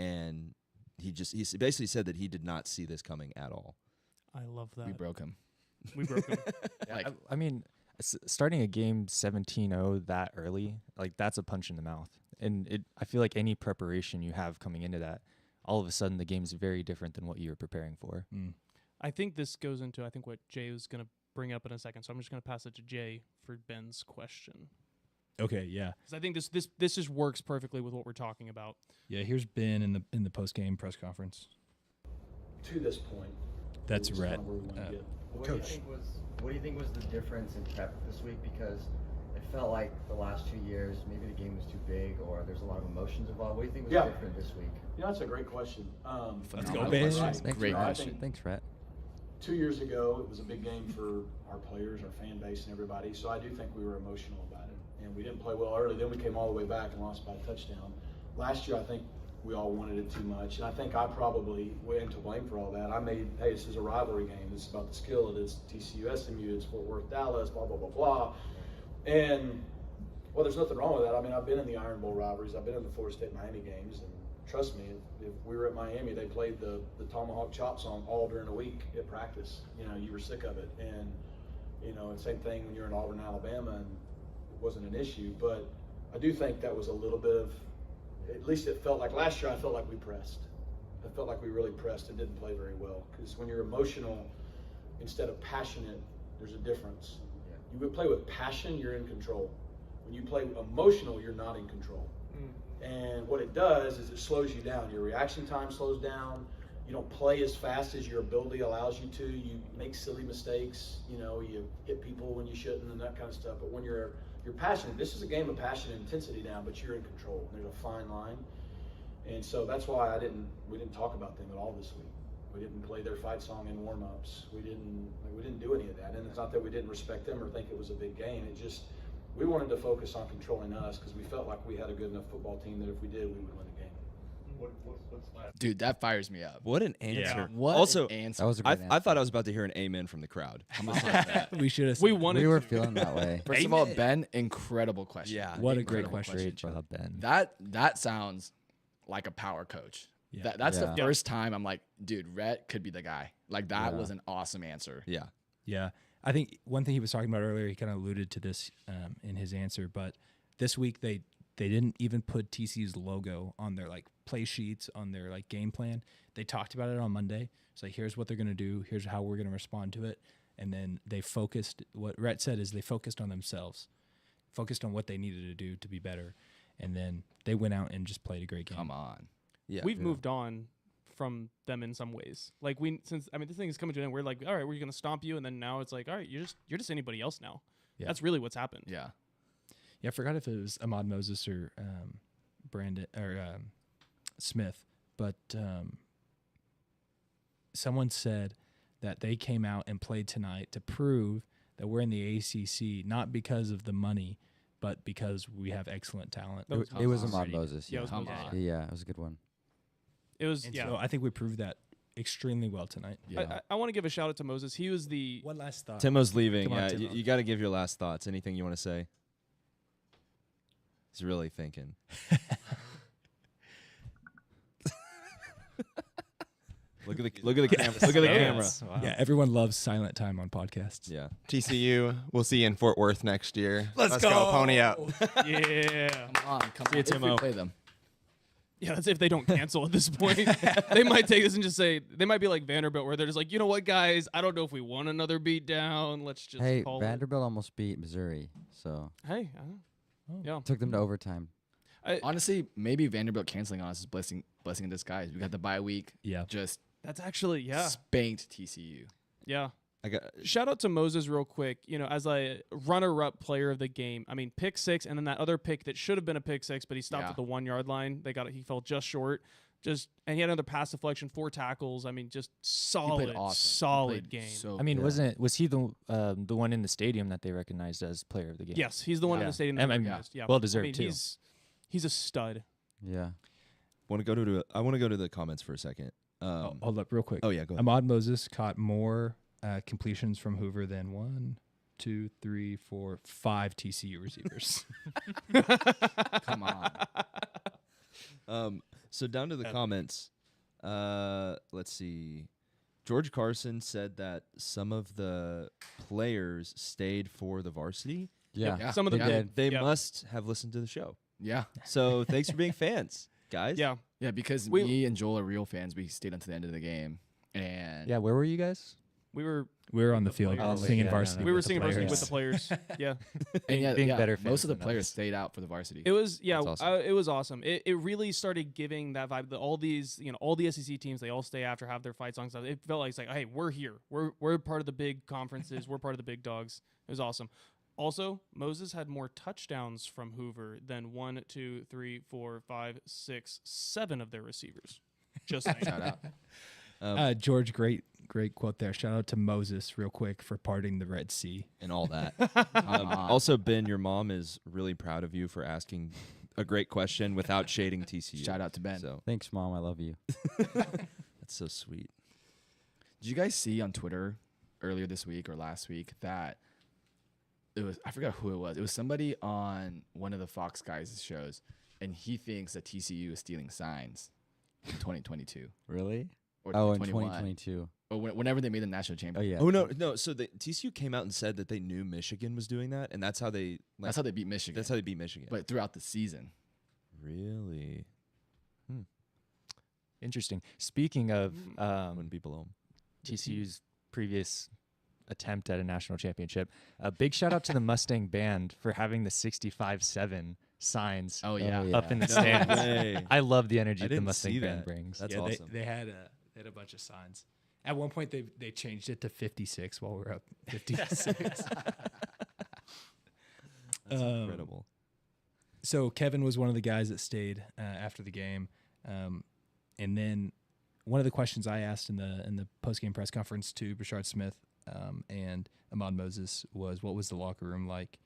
and he basically said that he did not see this coming at all. I love that. We broke him. We broke him. Like, I mean, starting a game 17-0 that early, like that's a punch in the mouth. And I feel like any preparation you have coming into that, all of a sudden the game's very different than what you were preparing for. I think this goes into what Jay was going to bring up in a second. So I'm just going to pass it to Jay for Ben's question. Okay, yeah. Because I think this just works perfectly with what we're talking about. Yeah, here's Ben in the post-game press conference. To this point. That's this is Rhett. kinda where we wanna get. What do you think was the difference in prep this week? Because it felt like the last 2 years, maybe the game was too big, or there's a lot of emotions involved. What do you think was different this week? That's a great question. Let's go, phenomenal Ben. question. Thanks, Great Rhett. question. Thanks, Rhett. 2 years ago, it was a big game for our players, our fan base, and everybody. So I do think we were emotional about it, and we didn't play well early. Then we came all the way back and lost by a touchdown. Last year, I think we all wanted it too much, and I think I probably went to blame for all that. Hey, this is a rivalry game. This is about the skill. It's TCU, SMU, it's Fort Worth, Dallas, blah blah blah blah. And well, there's nothing wrong with that. I mean, I've been in the Iron Bowl rivalries. I've been in the Florida State Miami games, and trust me, if we were at Miami, they played the Tomahawk Chop song all during the week at practice. You were sick of it, and same thing when you're in Auburn, Alabama, and it wasn't an issue. But I do think that was a little bit of, at least it felt like last year. I felt like we pressed. I felt like we really pressed and didn't play very well. Because when you're emotional instead of passionate, there's a difference. Yeah. You would play with passion, you're in control. When you play emotional, you're not in control. And what it does is it slows you down. Your reaction time slows down. You don't play as fast as your ability allows you to. You make silly mistakes. You hit people when you shouldn't and that kind of stuff. But when you're passionate, this is a game of passion and intensity now, but you're in control. There's a fine line. And so that's why we didn't talk about them at all this week. We didn't play their fight song in warm-ups. We didn't do any of that. And it's not that we didn't respect them or think it was a big game. It just, we wanted to focus on controlling us because we felt like we had a good enough football team that if we did, we would win the game. What's last? dude, that fires me up. What an answer! What Also, an answer. That was a I great answer. thought I was about to hear an amen from the crowd. I'm just like that. We should have. We wanted We were to. feeling that way. First of all, Ben, incredible question. Yeah. What a great Incredible question. Great job, Ben. That sounds like a power coach. Yeah. That's Yeah. the first time I'm like, dude, Rhett could be the guy. Like that Yeah. was an awesome answer. Yeah. Yeah. I think one thing he was talking about earlier, he kind of alluded to this in his answer, but this week they didn't even put TCU's logo on their play sheets, on their game plan. They talked about it on Monday. It's like, here's what they're going to do. Here's how we're going to respond to it. And then they focused, what Rhett said is they focused on themselves, focused on what they needed to do to be better. And then they went out and just played a great game. Come on. Yeah. We've moved on from them in some ways. This thing is coming to an end. We're like, all right, we're gonna stomp you, and then now it's like, all right, you're just anybody else now. Yeah. That's really what's happened. Yeah. Yeah, I forgot if it was Ahmad Moses or Brandon or Smith, but someone said that they came out and played tonight to prove that we're in the ACC not because of the money, but because we have excellent talent. That was It was Come Ahmad on. Moses. Yeah, it Yeah, was Come Moses. on. yeah, it was a good one. It was And yeah. so I think we proved that extremely well tonight. Yeah. I want to give a shout out to Moses. He was the One last thought. Timo's leaving. Come on, Yeah, Timo. you got to give your last thoughts. Anything you want to say? He's really thinking. Look at the camera. Look at the camera. Wow. Yeah, everyone loves silent time on podcasts. Yeah. TCU, we'll see you in Fort Worth next year. Let's go. go. Pony up. yeah. Come on. See you, If we Timo. play them. Yeah, that's if they don't cancel at this point. They might take this and just say, they might be like Vanderbilt, where they're just like, you know what, guys, I don't know if we want another beat down. Let's just Hey, call Vanderbilt almost beat Missouri, so it. Hey, yeah. took them to overtime. Honestly, maybe Vanderbilt canceling on us is blessing in disguise. We got the bye week. Yeah. Just That's actually, spanked TCU. yeah. I got. Shout out to Moses real quick. As a runner-up player of the game. I mean, pick six, and then that other pick that should have been a pick six, but he stopped Yeah. at the 1 yard line. He fell just short. And he had another pass deflection, 4 tackles. I mean, just He played awesome. solid He played game. So I mean, Yeah. was he the one in the stadium that they recognized as player of the game? Yes, he's the one in Yeah. the stadium. I that mean, recognized. Yeah, well deserved, I mean, too. He's a stud. Yeah. I want to go to the comments for a second. Hold up real quick. Oh yeah, go ahead. Ahmad Moses caught more completions from Hoover than 1, 2, 3, 4, 5 TCU receivers. Come on. So down to the comments. Let's see. George Carson said that some of the players stayed for the varsity. Yeah. Yeah. Some of them Yeah. did. They Yeah. must have listened to the show. Yeah. So thanks for being fans, guys. Yeah. Yeah, because We- me and Joel are real fans. We stayed until the end of the game. And Yeah, where were you guys? We were on the field players. singing Yeah, varsity. we were with the singing varsity players. with the players. Yeah. and yeah, being yeah, better most fans of the than players us. stayed out for the varsity. It was That's awesome. it was awesome. It really started giving that vibe that all these all the SEC teams, they all stay after, have their fight songs. It felt like it's like, hey, we're here. We're part of the big conferences. We're part of the big dogs. It was awesome. Also, Moses had more touchdowns from Hoover than 1, 2, 3, 4, 5, 6, 7 of their receivers. Just saying. Shout out. George, great quote there. Shout out to Moses real quick for parting the Red Sea. And all that. Also, Ben, your mom is really proud of you for asking a great question without shading TCU. Shout out to Ben. So Thanks, Mom. I love you. that's so sweet. Did you guys see on Twitter earlier this week or last week that it was, I forgot who it was. It was somebody on one of the Fox guys' shows, and he thinks that TCU is stealing signs in 2022 Really? or Oh, in 2021, 2022. or whenever they made the national Oh, championship. yeah. Oh no. So the TCU came out and said that they knew Michigan was doing that, and that's how they. That's how they beat Michigan. That's how they beat Michigan. But throughout the season, really, Interesting. Speaking of wouldn't be below 'em. TCU's previous attempt at a national championship, a big shout out to the Mustang band for having the 65-7 signs oh yeah, Oh, yeah. up in the No stands. way. I love the I energy the didn't Mustang see band that. brings. That's yeah, awesome. they had a bunch of signs. At one point, they changed it to 56 while we were up 56. That's incredible. So Kevin was one of the guys that stayed after the game, and then one of the questions I asked in the post-game press conference to Brashard Smith and Ahmad Moses was, what was the locker room like?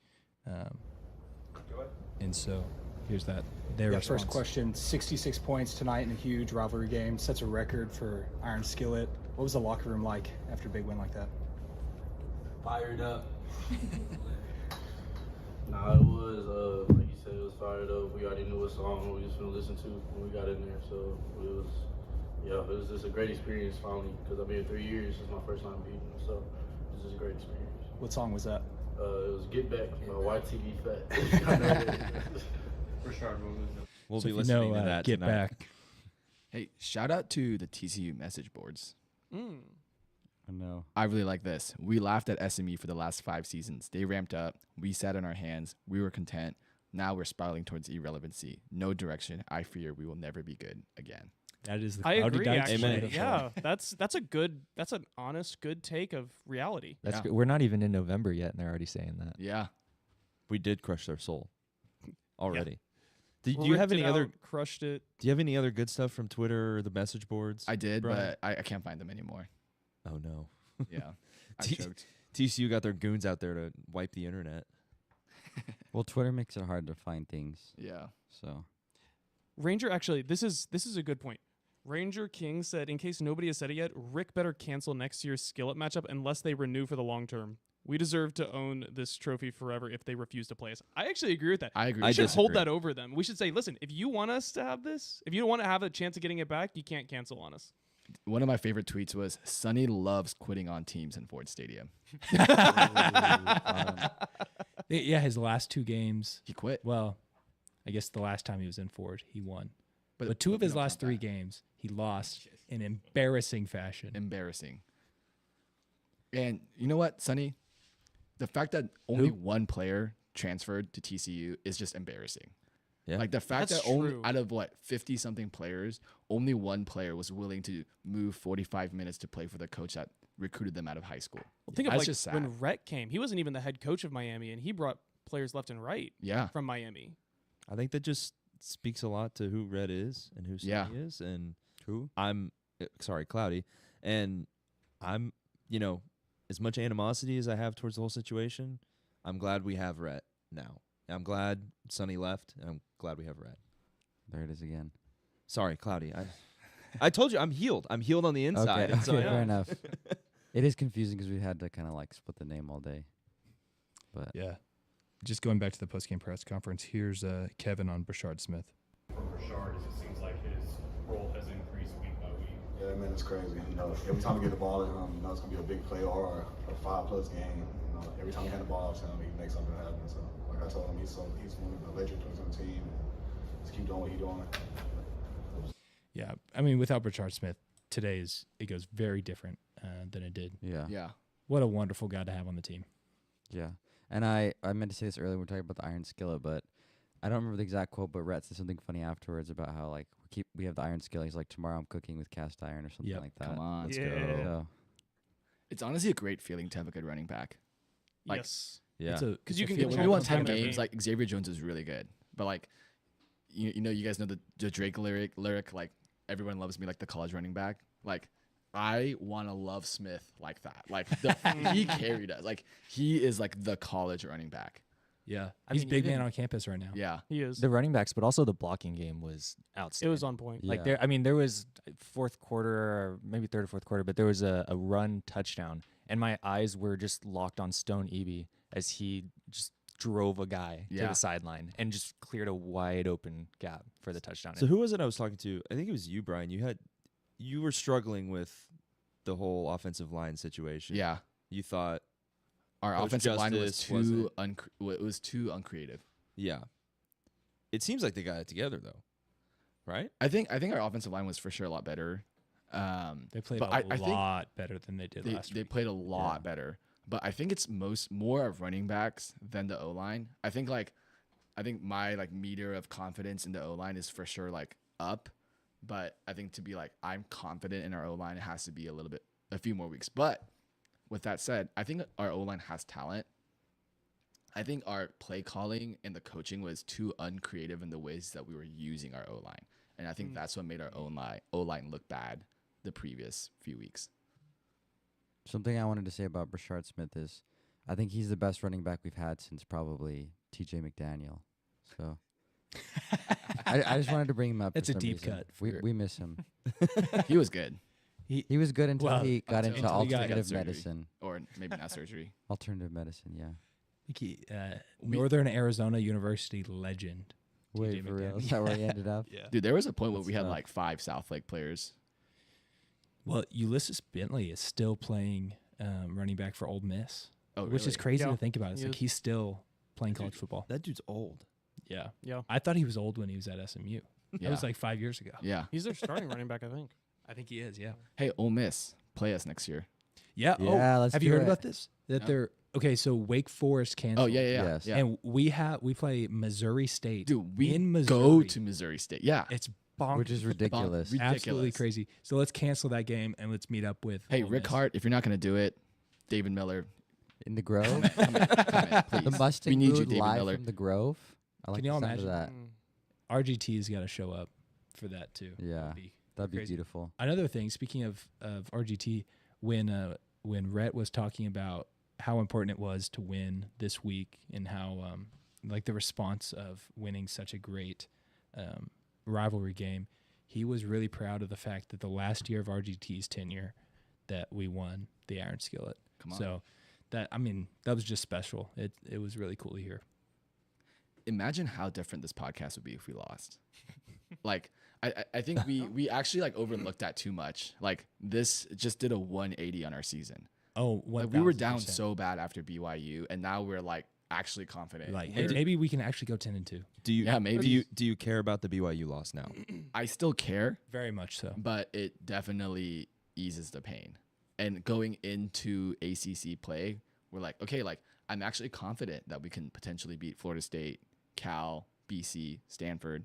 And so here's that. Their Yeah, response. first question, 66 points tonight in a huge rivalry game. Sets a record for Iron Skillet. What was the locker room like after a big win like that? Fired up. Nah, it was, like you said, it was fired up. We already knew what song we was going to listen to when we got in there. So it was just a great experience finally, because I've been here 3 years. It's my first time beating them. So it was just a great experience. What song was that? It was Get Back by YTV Fat. We'll So be if you listening know, to that Get tonight. Back. Hey, shout out to the TCU message boards. I know. I really like this. We laughed at SMU for the last 5 seasons. They ramped up. We sat on our hands. We were content. Now we're spiraling towards irrelevancy. No direction. I fear we will never be good again. That is the I Cloudy agree. Dykes Actually, way. yeah, that's an honest, good take of reality. That's Yeah. good. We're not even in November yet, and they're already saying that. Yeah. We did crush their soul already. Do We you have ripped any it other? out, crushed it? Do you have any other good stuff from Twitter or the message boards? I did, Brian? but I can't find them anymore. Oh no. Yeah. I T- choked. TCU got their goons out there to wipe the internet. Well, Twitter makes it hard to find things. Yeah. So Ranger, actually, this is a good point. Ranger King said, in case nobody has said it yet, Rick better cancel next year's Skillet matchup unless they renew for the long term. We deserve to own this trophy forever if they refuse to play us. I actually agree with that. I agree. We I should hold disagree. that over them. We should say, listen, if you want us to have this, if you want to have a chance of getting it back, you can't cancel on us. One of my favorite tweets was, Sonny loves quitting on teams in Ford Stadium. Yeah, his last 2 games. He quit. Well, I guess the last time he was in Ford, he won. But But 2 of we his don't last count 3 that. games, he lost in embarrassing fashion. Embarrassing. And you know what, Sonny? The fact that only one player transferred to TCU is just embarrassing. Yeah. Like the fact That's that only true. out of 50 something players, only one player was willing to move 45 minutes to play for the coach that recruited them out of high school. Well, think of That's like just sad. when Rhett came. He wasn't even the head coach of Miami, and he brought players left and right Yeah. from Miami. I think that just speaks a lot to who Red is and who Yeah. Sonny is, and who? Cloudy, and I'm, as much animosity as I have towards the whole situation, I'm glad we have Rhett now. I'm glad Sonny left, and I'm glad we have Rhett. There it is again. Sorry, Cloudy. I told you I'm healed. I'm healed on the inside. Okay, and so okay, I- fair enough. It is confusing because we had to kind of like split the name all day. But Yeah. Just going back to the post-game press conference, here's Kevin on Brashard Smith. For Brashard, it seems like his it's crazy. You know, every time we get the ball, you know, it's gonna be a big play or a 5+ game. You know, every time we hand the ball off to him, he makes something happen. So, like I told him, he's one of the legend players on the team. Just keep doing what he's doing. Yeah, I mean, without Richard Smith, it goes very different than it did. Yeah. What a wonderful guy to have on the team. Yeah. And I meant to say this earlier when we were talking about the iron skillet, but I don't remember the exact quote, but Rhett said something funny afterwards about how, like, we have the iron skillet. He's like, tomorrow I'm cooking with cast iron or something like that. Come on, let's Yeah. go. So, It's honestly a great feeling to have a good running back. Like, Yes. Yeah. Because you can When control we won the 10 entire games, game. like Xavier Jones is really good. But like, you know, you guys know the Drake lyric, like everyone loves me like the college running back. Like, I want to love Smith like that. Like he carried us. Like he is like the college running back. Yeah, I he's mean, big man even- on campus right now. Yeah. He is. The running backs, but also the blocking game was It outstanding. was on point. Like Yeah. there was fourth quarter or maybe third or fourth quarter, but there was a run touchdown, and my eyes were just locked on Stone Eby as he just drove a guy to Yeah. the sideline and just cleared a wide open gap for the touchdown. So who was it I was talking to? I think it was you, Brian. You were struggling with the whole offensive line situation. Yeah. You thought, Our Coach offensive line was Justice it was too uncreative. yeah. It seems like they got it together though, right? I think our offensive line was for sure a lot better. They played but a I think lot better than they did last they week. played a lot better. But I think it's more of running backs than the O line. I think my like meter of confidence in the O line is for sure like up. But I think to be like I'm confident in our O line, it has to be a few more weeks. But with that said, I think our O line has talent. I think our play calling and the coaching was too uncreative in the ways that we were using our O line. And I think that's what made our O line look bad the previous few weeks. something I wanted to say about Brashard Smith is I think he's the best running back we've had since probably TJ McDaniel. So I just wanted to bring him up. That's for a some deep reason. cut. We miss him. He was good. He was good until Well, he got into until he got alternative surgery. medicine. Or maybe not surgery. Alternative medicine, yeah. Northern Arizona University legend. Wait, TJ for real? McDaniel. Is that where he ended up? Yeah. Dude, there was a point where That's we had tough. like 5 Southlake players. Well, Ulysses Bentley is still playing running back for Ole Miss, Oh, which is really? crazy Yeah, to think about. It's he like is. he's still playing college football. That dude's old. Yeah. Yeah. I thought he was old when he was at SMU. That Yeah. was like 5 years ago. Yeah. He's their starting running back, I think. I think he is, yeah. Hey, Ole Miss, play us next year. Yeah. Yeah, let's have you do heard it. about this? That No. they're okay, so Wake Forest canceled. Oh, yeah. Yes. Yeah. And we play Missouri State. Dude, we in Missouri. go to Missouri State. Yeah. It's bonkers. Which is ridiculous. Absolutely ridiculous. crazy. So let's cancel that game and let's meet up with Hey, Ole Rick Miss. Hart, if you're not going to do it, David Miller, In the Grove? come in, please. The Mustang we need you, food David live Miller. from the Grove? I like Can y'all the sound of imagine? that. RGT's got to show up for that too. Yeah, that'd be crazy. beautiful. Another thing, speaking of RGT, when Rhett was talking about how important it was to win this week and how like the response of winning such a great rivalry game, he was really proud of the fact that the last year of RGT's tenure that we won the Iron Skillet. Come on. So that was just special. It was really cool to hear. Imagine how different this podcast would be if we lost. Like, I think we actually like overlooked that too much. Like, this just did a 180 on our season. Oh, Like, we were down 1000%. so bad after BYU, and now we're like actually confident. Like We're- maybe we can actually go 10-2. Do you? Yeah, maybe. Do you care about the BYU loss now? I still care, Very much so. but it definitely eases the pain. And going into ACC play, we're like, okay, like I'm actually confident that we can potentially beat Florida State, Cal, BC, Stanford.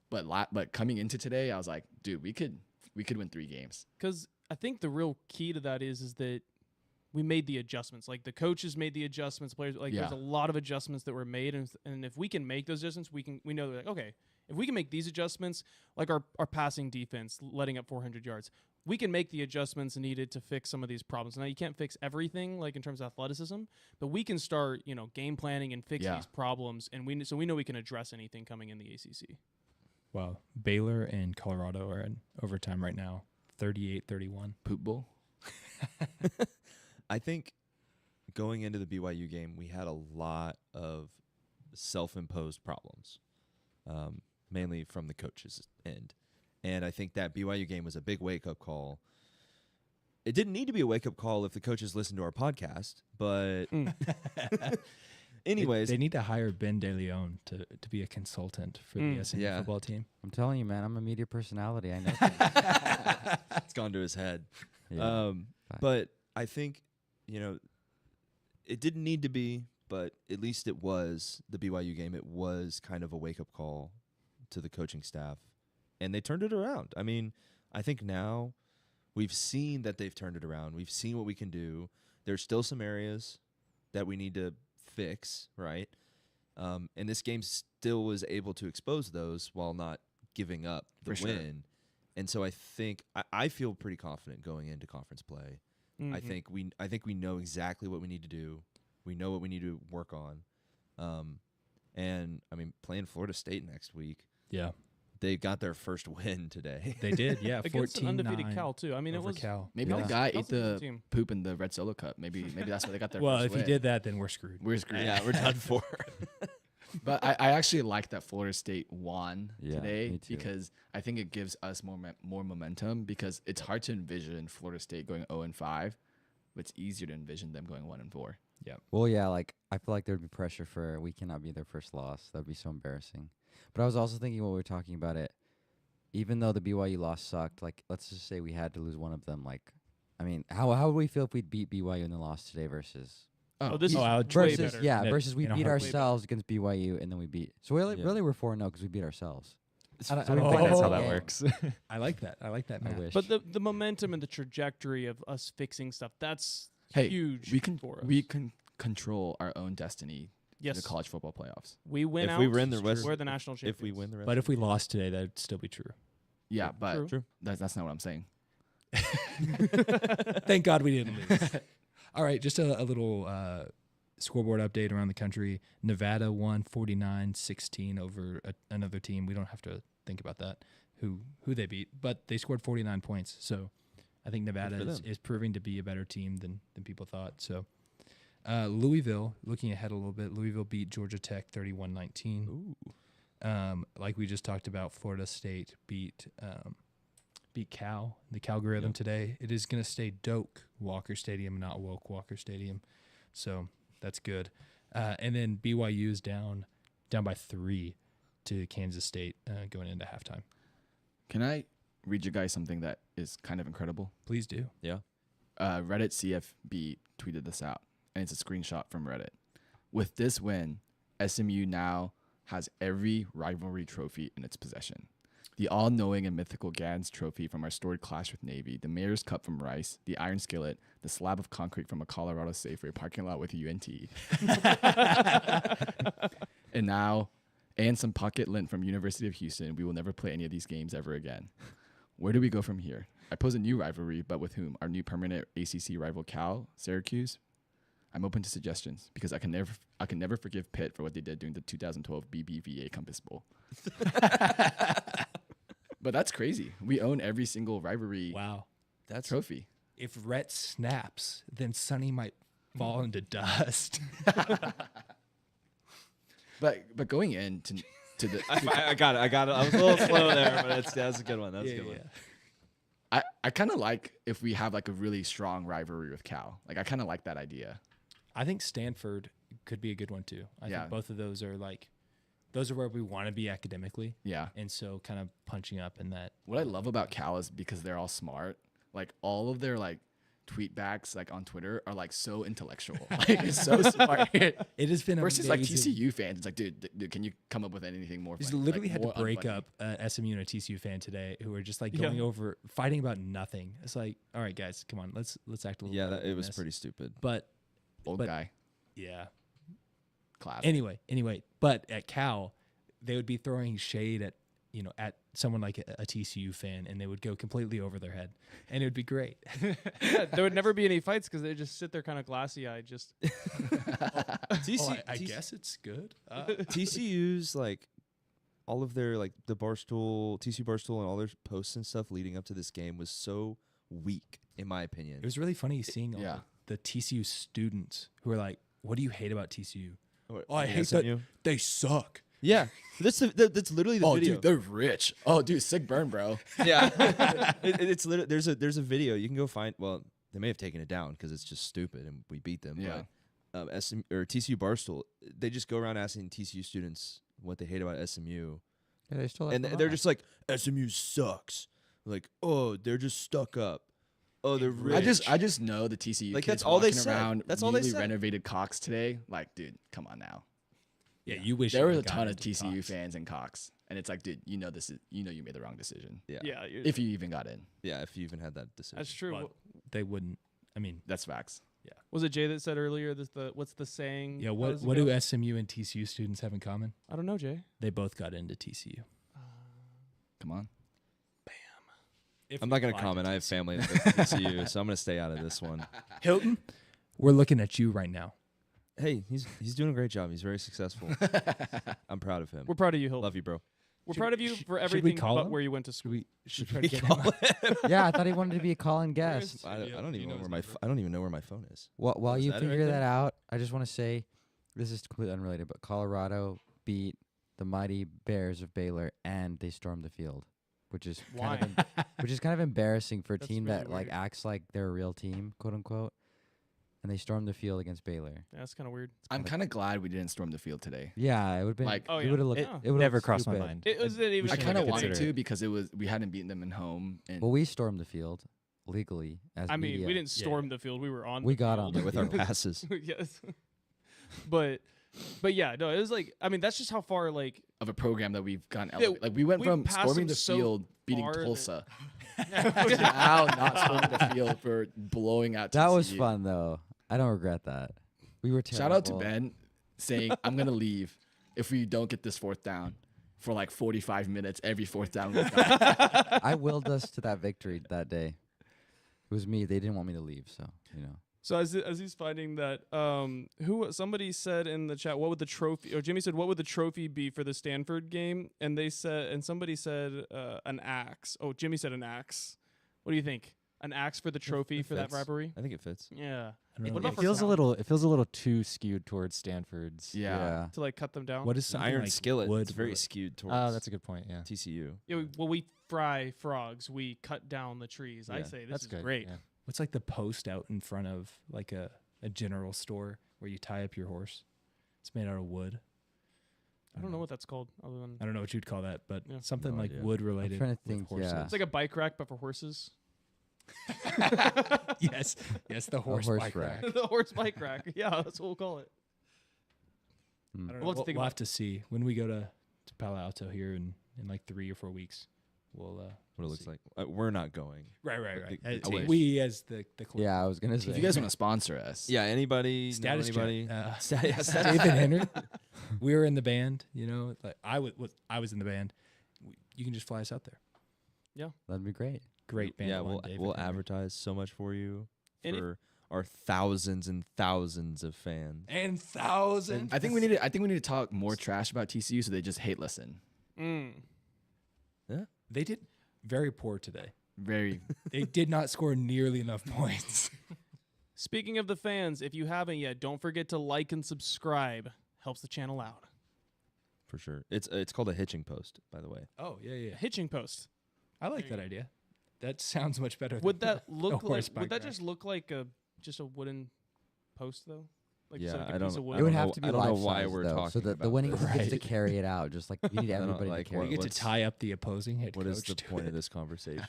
But coming into today, I was like, dude, we could win 3 games. Because I think the real key to that is that we made the adjustments. Like the coaches made the adjustments, players there's Yeah. a lot of adjustments that were made, and if we can make those adjustments, we know that like, okay, if we can make these adjustments, like our passing defense letting up 400 yards, we can make the adjustments needed to fix some of these problems. Now you can't fix everything like in terms of athleticism, but we can start game planning and fix these problems, and we know we can address anything coming in the ACC. Wow. Baylor and Colorado are in overtime right now, 38-31. Poop Bowl. I think going into the BYU game, we had a lot of self-imposed problems, mainly from the coaches' end. And I think that BYU game was a big wake-up call it didn't need to be a wake up call if the coaches listened to our podcast, but anyways, they need to hire Ben DeLeon to be a consultant for the SMU football team. I'm telling you, man, I'm a media personality. I know. it's gone to his head. Yeah. But I think, it didn't need to be, but at least it was the BYU game. It was kind of a wake up call to the coaching staff, and they turned it around. I mean, I think now we've seen that they've turned it around. We've seen what we can do. There's still some areas that we need to fix, right? And this game still was able to expose those while not giving up the For win. sure. And so I think I feel pretty confident going into conference play. Mm-hmm. I think we know exactly what we need to do. We know what we need to work on. And I mean, playing Florida State next week, Yeah, they got their first win today. they did. Yeah, Against an 14-9 undefeated Cal too. I mean, it over was Cal. Maybe Yeah. the guy Cal's ate a good the team. poop in the red Solo Cup. Maybe that's why they got their Well, first if win. he did that, then we're screwed. We're screwed. Yeah, we're done for. But I actually like that Florida State won Yeah, today me too. because I think it gives us more momentum because it's hard to envision Florida State going 0-5, but it's easier to envision them going 1-4. Well, yeah, like I feel like there'd be pressure for we cannot be their first loss. That'd be so embarrassing. But I was also thinking while we were talking about it, even though the BYU loss sucked, like let's just say we had to lose one of them. Like, I mean, how would we feel if we'd beat BYU in the loss today versus Oh, this is I would way trade versus better. yeah In a- versus we in a beat heartbeat. ourselves against BYU and then we beat. So really, Yeah. really we're 4-0 because we beat ourselves. I don't So we think won that's how the that game. works. I like that. I like that. I Matt. wish. But the momentum and the trajectory of us fixing stuff, that's Hey, huge we can for us. we can control our own destiny in yes, the college football playoffs. we win If out. we win the West- we're the national champions. If we win the rest, But if we lost today, that'd still be true. Yeah, but True. that's not what I'm saying. Thank God we didn't lose. All right, just a little scoreboard update around the country. Nevada won 49-16 over another team. We don't have to think about that, who they beat, but they scored 49 points. So I think Nevada for is them. proving to be a better team than people thought. So Louisville, looking ahead a little bit, Louisville beat Georgia Tech 31-19. Ooh. Like we just talked about, Florida State beat Cal, the Calgorithm today. It is going to stay Doak Walker Stadium, not Woke Walker Stadium. So that's good. And then BYU is down by 3 to Kansas State going into halftime. Can I read you guys something that is kind of incredible? Please do. Yeah. Reddit CFB tweeted this out, and it's a screenshot from Reddit. With this win, SMU now has every rivalry trophy in its possession. The all-knowing and mythical Gans trophy from our storied clash with Navy, the Mayor's Cup from Rice, the Iron Skillet, the slab of concrete from a Colorado Safeway parking lot with UNT. And some pocket lint from University of Houston. We will never play any of these games ever again. Where do we go from here? I pose a new rivalry, but with whom? Our new permanent ACC rival Cal, Syracuse? I'm open to suggestions because I can never forgive Pitt for what they did during the 2012 BBVA Compass Bowl. But that's crazy. We own every single rivalry Wow. That's trophy. If Rhett snaps, then Sonny might fall into dust. But going into the I got it. I was a little slow there, but that's a good one. That's a good one. I kind of like if we have like a really strong rivalry with Cal. Like I kind of like that idea. I think Stanford could be a good one too. I Yeah. think both of those are those are where we want to be academically. Yeah. And so kind of punching up in that. What I love about Cal is because they're all smart. Like all of their like tweet backs like on Twitter are like so intellectual. Like it's so smart. It has been Versus amazing. like TCU fans, it's like, dude, can you come up with anything more? He's funny? literally Like, had to more break unfunny? up SMU and a TCU fan today who were just like Yeah. going over fighting about nothing. It's like, all right, guys, come on, let's act a little. Yeah, better it than was this. pretty stupid. But Old but- guy yeah. class. Anyway, but at Cal, they would be throwing shade at at someone like a TCU fan, and they would go completely over their head, and it would be great. Yeah, there would never be any fights because they just sit there kind of glassy-eyed. Just I guess it's good. TCU's like all of their like the TCU Barstool and all their posts and stuff leading up to this game was so weak, in my opinion. It was really funny seeing all Yeah. the TCU students who are like, "What do you hate about TCU?" What, Oh, I the hate SMU? that they suck. Yeah, that's literally the Oh, video. dude, they're rich. Oh, dude, sick burn, bro. Yeah, it's literally there's a video you can go find. Well, they may have taken it down because it's just stupid and we beat them. Yeah. But TCU Barstool, they just go around asking TCU students what they hate about SMU, Yeah, they still and they're just like, SMU sucks. Like, oh, they're just stuck up. Oh, they're rich. I just know the TCU Like, kids that's all they walking said. around That's all they newly said. renovated Cox today. Like, dude, come on now. Yeah, you wish There you was a had ton gotten of into TCU Cox. fans in Cox, and it's like, dude, you know you made the wrong decision. Yeah. Yeah, If you even got in, Yeah, if you even had that decision. that's true. Well, they wouldn't. I mean, that's facts. Was it Jay that said earlier? What's the saying? yeah. How What does it what go? do SMU and TCU students have in common? I don't know, Jay. They both got into TCU. Come on. If I'm we not going to applied comment. I have TCU. family at TCU, so I'm going to stay out of this one. Hilton, we're looking at you right now. Hey, he's doing a great job. He's very successful. I'm proud of him. We're proud of you, Hill. Love you, bro. We're Should- proud of you should- for should we everything call but him? where you went to school. Should we try to get call him on? Yeah, I thought he wanted to be a call-in guest. I Yeah, don't you even know know his where number. I don't even know where my phone is. While Is you that it figure right that there? out, I just want to say this is completely unrelated, but Colorado beat the mighty Bears of Baylor, and they stormed the field, which is kind of which is kind of embarrassing for a That's team really that like weird. acts like they're a real team, quote unquote. And they stormed the field against Baylor. Yeah, that's kind of weird. I'm kind of glad we didn't storm the field today. Yeah, it would have been. Like- Oh, it yeah. would have looked. It It would Never crossed my mind. It was it even. I should kind of have wanted considered to it. because we hadn't beaten them in home, and Well, we stormed the field legally as I mean, media. we didn't storm the field. We were on. We the got field. on the With our field. passes. yes. but yeah, no, it was like I mean that's just how far like of a program that we've gotten Yeah, like we went we from passed storming them the so field, beating far that- Tulsa, to now not storming the field for blowing out. That was TCU. fun though. I don't regret that. We were terrible. Shout out to Ben saying, "I'm gonna leave if we don't get this fourth down for like 45 minutes every fourth down." we've got." I willed us to that victory that day. It was me. They didn't want me to leave, so you know. so as he's finding that somebody said in the chat what would the trophy or Jimmy said what would the trophy be for the Stanford game and somebody said an axe. Oh, Jimmy said an axe. What do you think? An axe for the trophy It for that fits. rivalry? I think it fits. Yeah. I don't What know. about It for feels a sound? little. It feels a little too skewed towards Stanford's. Yeah. To like cut them down. What is It's an something iron like skillet. wood? It's very for- skewed towards Oh, that's a good point. Yeah. TCU. Yeah, we fry frogs. We cut down the trees. I Yeah. say this That's is good. great. Yeah. What's like the post out in front of like a general store where you tie up your horse? It's made out of wood. I don't know what that's called other than I don't know what you'd call that, but Yeah. something No like idea. wood I'm related. trying to with think. horses. Yeah. it's like a bike rack but for horses. yes, the horse, horse bike rack. rack. The horse bike rack. Yeah, that's what we'll call it. Hmm. I don't know. We'll have to We'll, think we'll about have to see when we go to Palo Alto here in like 3 or 4 weeks. We'll What it we'll looks see. like. We're not going. Right, But right. the team. We as the club. Yeah, I was gonna say. If you guys want to sponsor us, Yeah. Anybody? know Status anybody? check. Yeah, status David Henry. We were in the band. You know, like I was in the band. You can just fly us out there. That'd be great. Great band. Yeah, along, David we'll Henry. advertise so much for you And if- for our thousands and thousands of fans. And thousands. I think we need to talk more trash about TCU so they just hate listen. Mm. They did very poor today. Very. They did not score nearly enough points. Speaking of the fans, if you haven't yet, don't forget to like and subscribe. Helps the channel out. For sure. It's called a hitching post, by the way. Oh yeah. Hitching post. I like that idea. That sounds much better. Would than that look horse like? bike Would that rack. just look like a wooden post though? Like Yeah, so like a I don't piece of know. wood. It would know- have to be I don't know life why size, we're though, so talking that the about winning this. team gets to Right. carry it out. Just like you need I don't know, everybody like, to carry You it. get to what's- tie up the opposing head What coach. is the to point it. of this conversation?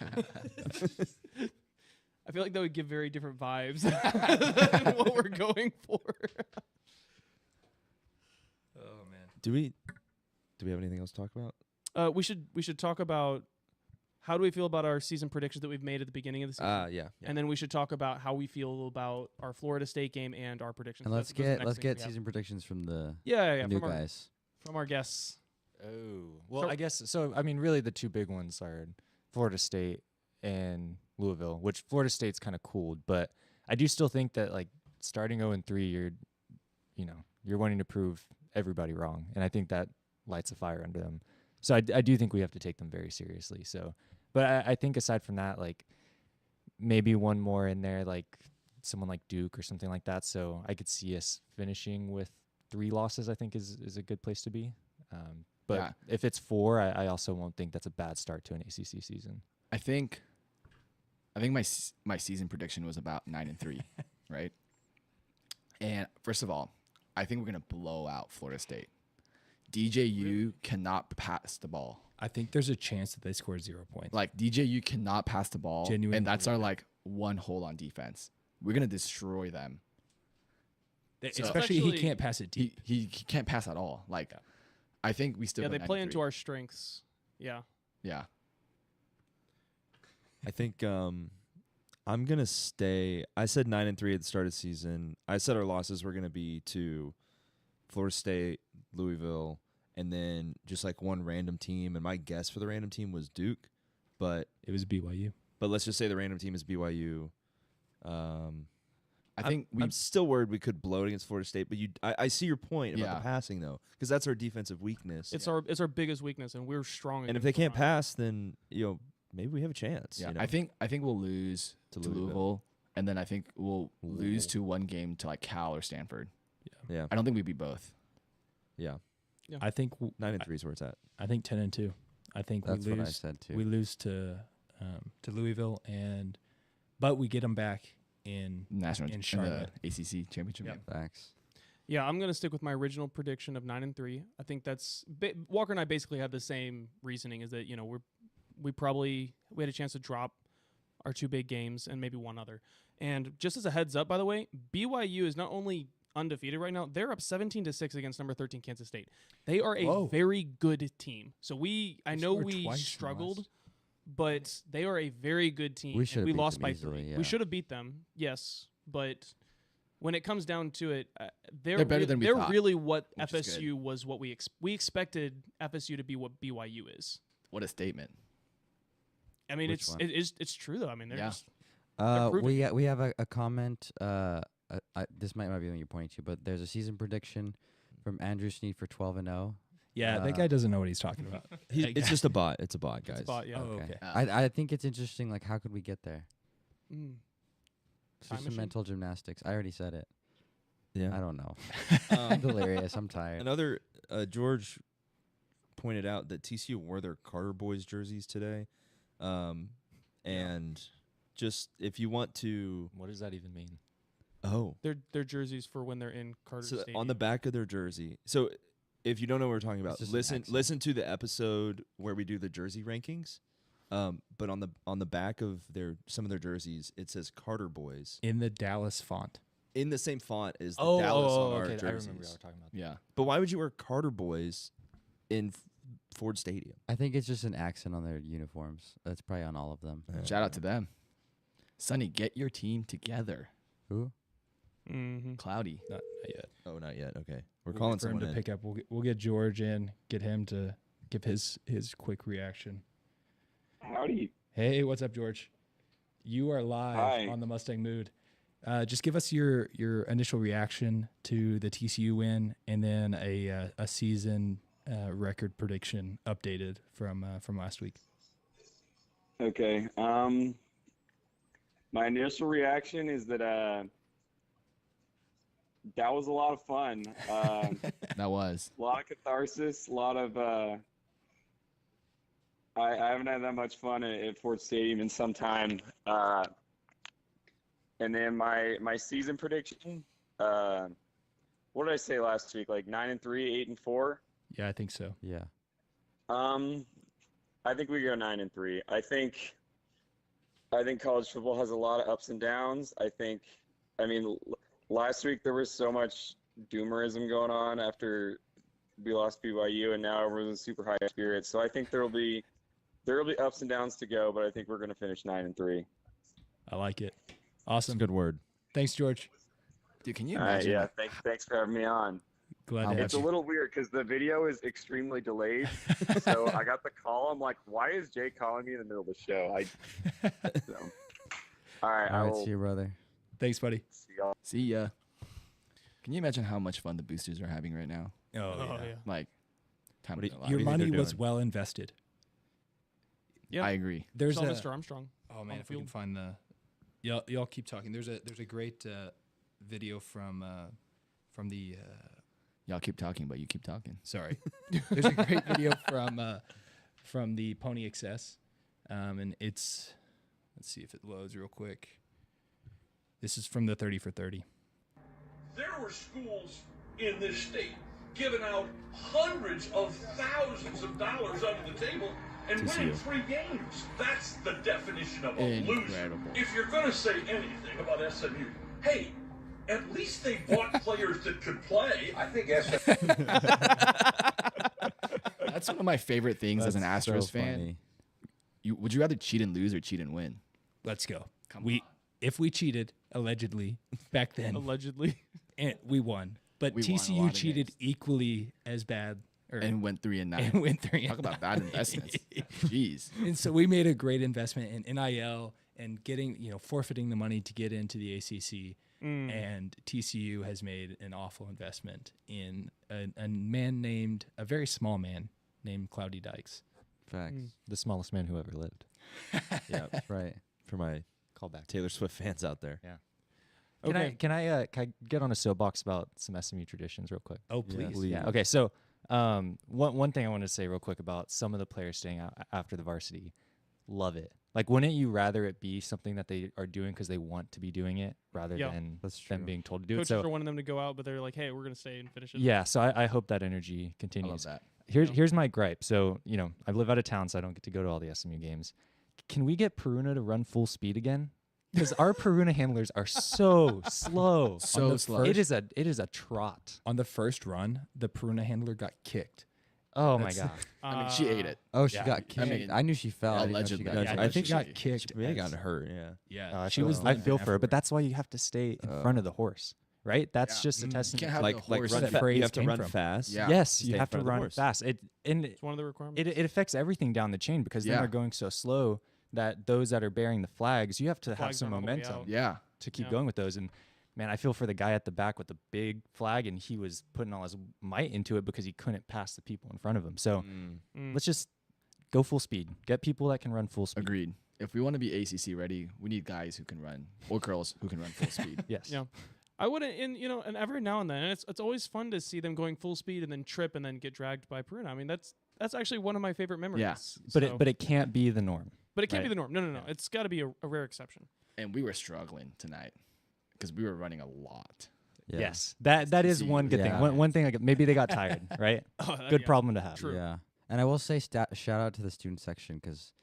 I feel like that would give very different vibes than what we're going for. Oh man. do we have anything else to talk about? We should talk about how do we feel about our season predictions that we've made at the beginning of the season, Yeah. and then we should talk about how we feel about our Florida State game and our predictions. And Those let's are the next get things we have. season predictions from the Yeah, new from our, guys. from our guests. Oh well, So- I guess so. I mean, really, the two big ones are Florida State and Louisville, which Florida State's kind of cooled, but I do still think that like starting 0-3, you're wanting to prove everybody wrong, and I think that lights a fire under them. So I do think we have to take them very seriously. So, but I think aside from that, like maybe one more in there, like someone like Duke or something like that. So I could see us finishing with 3 losses. I think is a good place to be. But Yeah. if it's 4, I also won't think that's a bad start to an ACC season. I think I think my season prediction was about 9-3, right? And first of all, I think we're gonna blow out Florida State. DJU cannot pass the ball. I think there's a chance that they score 0 points. Like DJU cannot pass the ball, Genuinely and that's our believe like one hole on defense. We're gonna destroy them. So- Especially he Actually- can't pass it deep. He can't pass at all. Like, I think we still. Yeah, go they play into 9-3. our strengths. Yeah. Yeah. I think I'm gonna stay. I said 9-3 at the start of the season. I said our losses were gonna be to Florida State, Louisville, and then just like one random team. And my guess for the random team was Duke, but It was BYU. let's just say the random team is BYU. I think I'm still worried we could blow it against Florida State, but I see your point about Yeah. the passing though, because that's our defensive weakness. It's our biggest weakness, and we're strong. and if against they the can't run. pass, then maybe we have a chance. Yeah, you know? I think we'll lose To to Louisville. Louisville, and then I think we'll lose to one game to like Cal or Stanford. Yeah, I don't think we beat both. yeah. I think 9-3 is where it's at. I think 10-2. I think That's we what I lose. said too. We lose to Louisville, but we get them back in National in in Charlotte. the ACC championship Yep. game. Facts. Yeah, I'm gonna stick with my original prediction of 9-3. I think that's Walker and I basically had the same reasoning. Is that we had a chance to drop our 2 big games and maybe one other. And just as a heads up, by the way, BYU is not only undefeated right now, they're up 17-6 against number 13 Kansas State. They are a Whoa. very good team. So I know scored we twice in the struggled, last- but they are a very good team. We and should've we beat lost them by easily, 3. yeah. We should have beat them, yes, but when it comes down to it, They're better than we They're thought, really what which is FSU was. What we expected FSU to be what BYU is. What a statement! I mean, Which one? it's true though. I mean, they're Yeah. just proving We have a comment. This might not be the one you're pointing to, but there's a season prediction from Andrew Sneed for 12-0. Yeah, that guy doesn't know what he's talking about. It's just a bot. It's a bot, guys. it's bought, yeah. Oh, okay. I think it's interesting. Like, how could we get there? Mm. It's Time just some machine? mental gymnastics. I already said it. Yeah. I don't know. I'm delirious. I'm tired. Another George pointed out that TCU wore their Carter Boys jerseys today, and just if you want to, What does that even mean? Their jerseys for when they're in Carter so Stadium. on the back of their jersey. So if you don't know what we're talking about, just an accent. listen to the episode where we do the jersey rankings. But on the back of some of their jerseys, it says Carter Boys In the Dallas font. in the same font as the Dallas on our okay. jerseys. I remember y'all talking about that. Yeah, But why would you wear Carter Boys in Ford Stadium? I think it's just an accent on their uniforms. That's probably on all of them. shout out to them. Sonny, get your team together. Who? Mm-hmm. Cloudy. Not yet. Oh, not yet. Okay, we're We'll calling wait for him someone to in. pick up. We'll get George in. Get him to give his quick reaction. Howdy. Hey, what's up, George? You are live Hi. on the Mustang Mood. Just give us your initial reaction to the TCU win, and then a season record prediction updated from last week. Okay. My initial reaction is that that was a lot of fun. That was. A lot of catharsis. A lot of. I haven't had that much fun at Ford Stadium in some time. And then my season prediction. What did I say last week? Like 9-3, 8-4. Yeah, I think so. Yeah. I think we go 9-3. I think college football has a lot of ups and downs. I mean, last week there was so much doomerism going on after we lost BYU, and now everyone's super high spirits. So I think there will be ups and downs to go, but I think we're going to finish 9-3. I like it. Awesome. Good word. Thanks, George. Dude, can you All right, imagine? yeah. Thanks for having me on. Glad to have It's a you. little weird because the video is extremely delayed. So I got the call. I'm like, why is Jay calling me in the middle of the show? So. All right, I All right. will See you, brother. Thanks, buddy. see y'all. See ya. Can you imagine how much fun the boosters are having right now? Oh yeah. Like, time What do of you- their Your lives. do you think money they're was doing? well invested. Yeah. I agree. There's Saw a, Mr. Armstrong. Oh on man, the if we can field. find the, y'all keep talking. There's a great video from the Y'all keep talking, but you keep talking. sorry. There's a great video from the Pony Excess, and it's Let's see if it loads real quick. This is from the 30 for 30. There were schools in this state giving out hundreds of thousands of dollars under the table and winning 3 games. That's the definition of a loser. If you're going to say anything about SMU, hey, at least they bought players that could play. I think SMU. That's one of my favorite things as an Astros fan. Would you rather cheat and lose or cheat and win? Let's go. If we cheated, allegedly, back then. Allegedly. And we won. But We won a lot TCU of cheated games. equally as bad. And went 3-9. And went 3-9. Talk about bad investments. Jeez. And so we made a great investment in NIL and getting, forfeiting the money to get into the ACC. And TCU has made an awful investment in a very small man named Cloudy Dykes. Facts. The smallest man who ever lived. Yeah, That's right. for my Callback. Taylor Swift fans out there. Yeah. Can I get on a soapbox about some SMU traditions real quick? Oh, please. Yeah. Okay. So, one thing I want to say real quick about some of the players staying out after the varsity, love it. Like, wouldn't you rather it be something that they are doing because they want to be doing it rather than them being told to do Coaches it? So are wanting them to go out, but they're like, hey, we're going to stay and finish it. yeah. So I hope that energy continues. that. Here's my gripe. So I live out of town, so I don't get to go to all the SMU games. Can we get Peruna to run full speed again? Because our Peruna handlers are so slow. So slow. It is a trot. On the first run, the Peruna handler got kicked. Oh my god. I mean, she ate it. Oh, she got kicked. mean, I knew she fell. I didn't know she allegedly. got Yeah, kicked. I think she got kicked. She may have as- gotten hurt. Yeah. Yeah. She was. I feel for her, but that's why you have to stay in front of the horse, right? That's just a You testament. can't have Like the horse run that fa- phrase you have to came run from. fast. Yeah. Yes, Stay you in have to front of the run horse. fast. It's one of the requirements. It affects everything down the chain because then Yeah. they're going so slow that those that are bearing the flags, you have to have Flags some aren't all the way momentum out. Yeah. to keep Yeah. going with those. And man, I feel for the guy at the back with the big flag, and he was putting all his might into it because he couldn't pass the people in front of him. So let's just go full speed. Get people that can run full speed. Agreed. If we want to be ACC ready, we need guys who can run, or girls who can run full speed. Yes. Yeah. I wouldn't, and every now and then, and it's always fun to see them going full speed and then trip and then get dragged by Peruna. I mean, that's actually one of my favorite memories. Yeah. But it can't be the norm. But it can't be right. the norm. No. It's got to be a rare exception. And we were struggling tonight because we were running a lot. Yeah. Yes. That is one good Yeah. thing. One thing, maybe they got tired, right? Good problem to have. True. Yeah. And I will say shout out to the student section because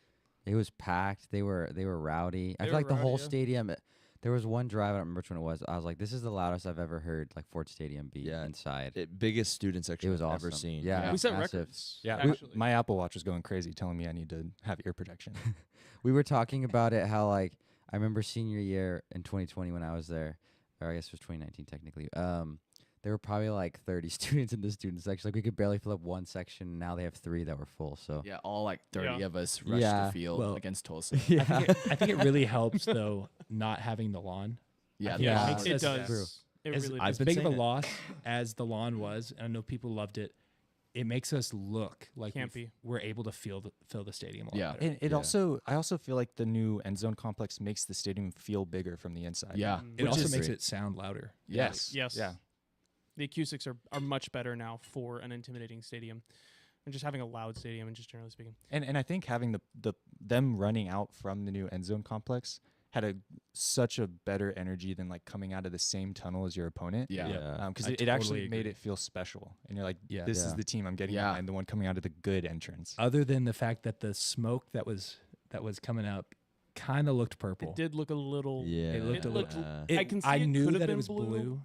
it was packed. They were rowdy. I They feel were like the whole rowdy, yeah. stadium. There was one drive, I don't remember which one it was. I was like, this is the loudest I've ever heard like Ford Stadium be inside. Biggest student section It was I've awesome. ever seen. Yeah. We set massive. records. Yeah. actually. My Apple Watch was going crazy, telling me I need to have ear protection. We were talking about it, how like I remember senior year in 2020 when I was there, or I guess it was 2019 technically. There were probably like 30 students in the student section. Like we could barely fill up one section. Now they have 3 that were full. So Yeah, all like 30 Yeah. of us rushed Yeah. the field Well, against Tulsa. yeah, I think it really helps though not having the lawn. Yeah, Yeah. the Makes It us- does. True. It As, really as does. big of a saying it. loss as the lawn was, and I know people loved it. It makes us look like Can't be. we're able to fill the stadium. A lot Yeah. better. And I also feel like the new end zone complex makes the stadium feel bigger from the inside. Yeah. It which also is makes great. it sound louder. Yes. Yes. Yeah. The acoustics are much better now for an intimidating stadium, and just having a loud stadium, and just generally speaking. And I think having them running out from the new end zone complex had such a better energy than like coming out of the same tunnel as your opponent. Yeah. Yeah. Because I it actually totally made agree. it feel special, and you're like, Yeah. this is Yeah. the team I'm getting Yeah. behind, the one coming out of the good entrance. Other than the fact that the smoke that was coming up kind of looked purple. It did look a little. Yeah. It looked a looked- little. I can see I it knew could have that been it was blue.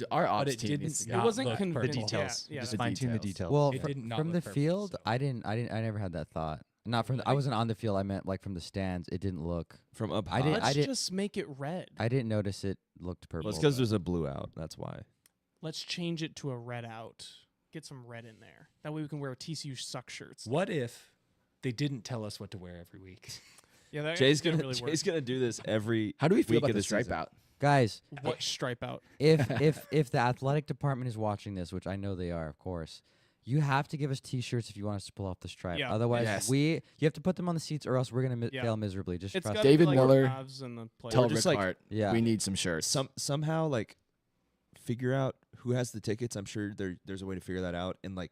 Our But ops it team didn't needs to not It wasn't look convincing. The purple. details. Yeah, Just the fine tune the details. details. Well, It did not from look the purple. field, I never had that thought. Not from. I wasn't on the field. I meant like from the stands. It didn't look. From up I high. didn't- Let's did- just make it red. I didn't notice it looked purple. Well, it's because there's a blue out. That's why. Let's change it to a red out. Get some red in there. That way we can wear TCU suck shirts. What if they didn't tell us what to wear every week? Yeah, that Jay's didn't gonna really work. Jay's gonna do this every. How do we feel week about of the stripe season. out? Guys, What stripe out? if the athletic department is watching this, which I know they are, of course, you have to give us T-shirts if you want us to pull off the stripe. Yeah. Otherwise, Yes. you have to put them on the seats, or else we're gonna Yeah. fail miserably. Just It's trust got me. David like Miller, the Mavs and the players. Tell just Rick like- Hart, Yeah. we need some shirts. Somehow like figure out who has the tickets. I'm sure there's a way to figure that out, and like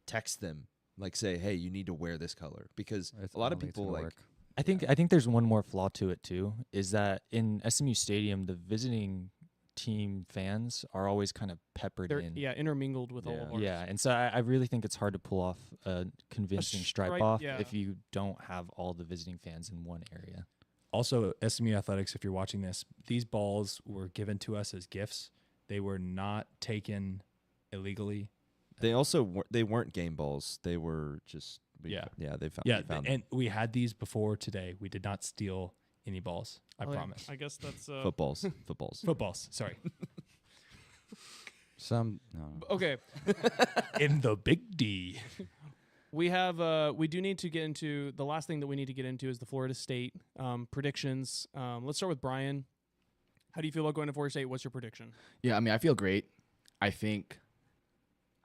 text them, like say, hey, you need to wear this color, because It's- a lot I of don't think it's people gonna like work. I think there's one more flaw to it too, is that in SMU Stadium, the visiting team fans are always kind of peppered They're in. intermingled with all of ours. Yeah, and so I really think it's hard to pull off a convincing stripe off if you don't have all the visiting fans in one area. Also, SMU Athletics, if you're watching this, these balls were given to us as gifts. They were not taken illegally. They weren't game balls. They were just we found them. And we had these before today. We did not steal any balls. I promise. I guess that's footballs. Footballs. Sorry. Okay. In the big D. We do need to get into the last thing that we need to get into is the Florida State predictions. Let's start with Brian. How do you feel about going to Florida State? What's your prediction? Yeah, I mean, I feel great. I think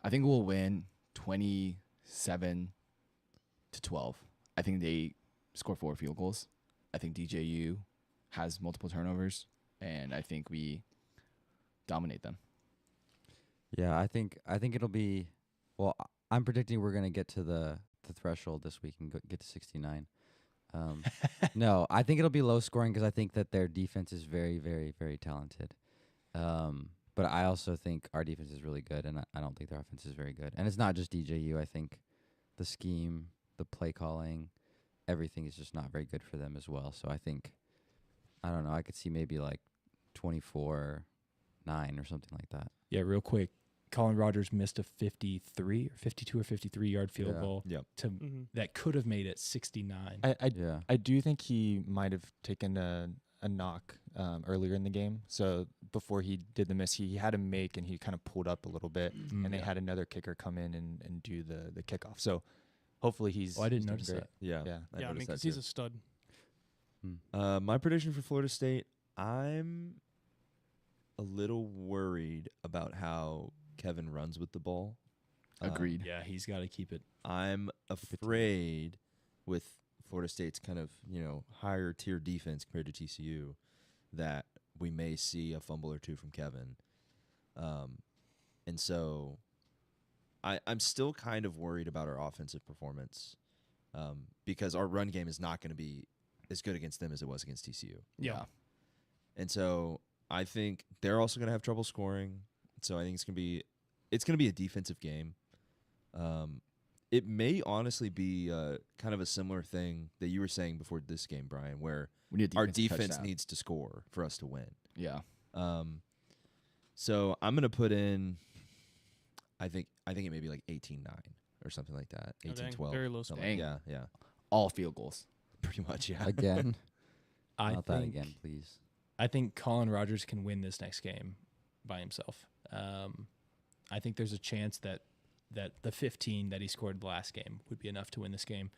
we'll win 27-12. I think they score 4 field goals. I think DJU has multiple turnovers, and I think we dominate them. Yeah, I think it'll be. Well, I'm predicting we're gonna get to the threshold this week and get to 69. No, I think it'll be low scoring because I think that their defense is very, very, very talented. But I also think our defense is really good, and I don't think their offense is very good. And it's not just DJU. I think the scheme, the play calling, everything is just not very good for them as well. So I think, I don't know, I could see maybe like 24-9 or something like that. Yeah, real quick. Colin Rogers missed a 52 or 53 yard field goal that could have made it 69. I do think he might have taken a knock earlier in the game. So before he did the miss, he had a make and he kind of pulled up a little bit, and they had another kicker come in and do the kickoff. So hopefully he's. I didn't notice that. Yeah, I mean, because he's a stud. My prediction for Florida State, I'm a little worried about how Kevin runs with the ball. Agreed. Yeah, he's got to keep it. I'm afraid with Florida State's kind of, higher tier defense compared to TCU that we may see a fumble or two from Kevin. And so I'm still kind of worried about our offensive performance because our run game is not going to be as good against them as it was against TCU. Yeah. And so I think they're also going to have trouble scoring. So I think it's going to be a defensive game. It may honestly be kind of a similar thing that you were saying before this game, Brian, where our defense needs to score for us to win. Yeah. So I'm going to put in, I think it may be like 18-9 or something like that. 18-12. Very low scoring. Yeah. All field goals. Pretty much, yeah. Again. That again, please. I think Colin Rogers can win this next game by himself. I think there's a chance that the 15 that he scored the last game would be enough to win this game.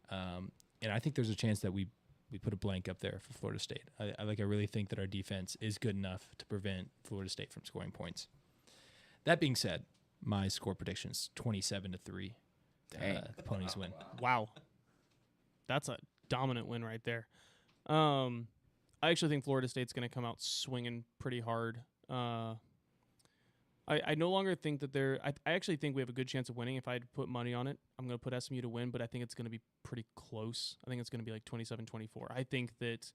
And I think there's a chance that we put a blank up there for Florida State. I really think that our defense is good enough to prevent Florida State from scoring points. That being said, my score prediction is 27-3. The Ponies win. Wow. That's a dominant win right there. I actually think Florida State's going to come out swinging pretty hard. I no longer think that I actually think we have a good chance of winning. If I had to put money on it, I'm going to put SMU to win, but I think it's going to be pretty close. I think it's going to be like 27-24. I think that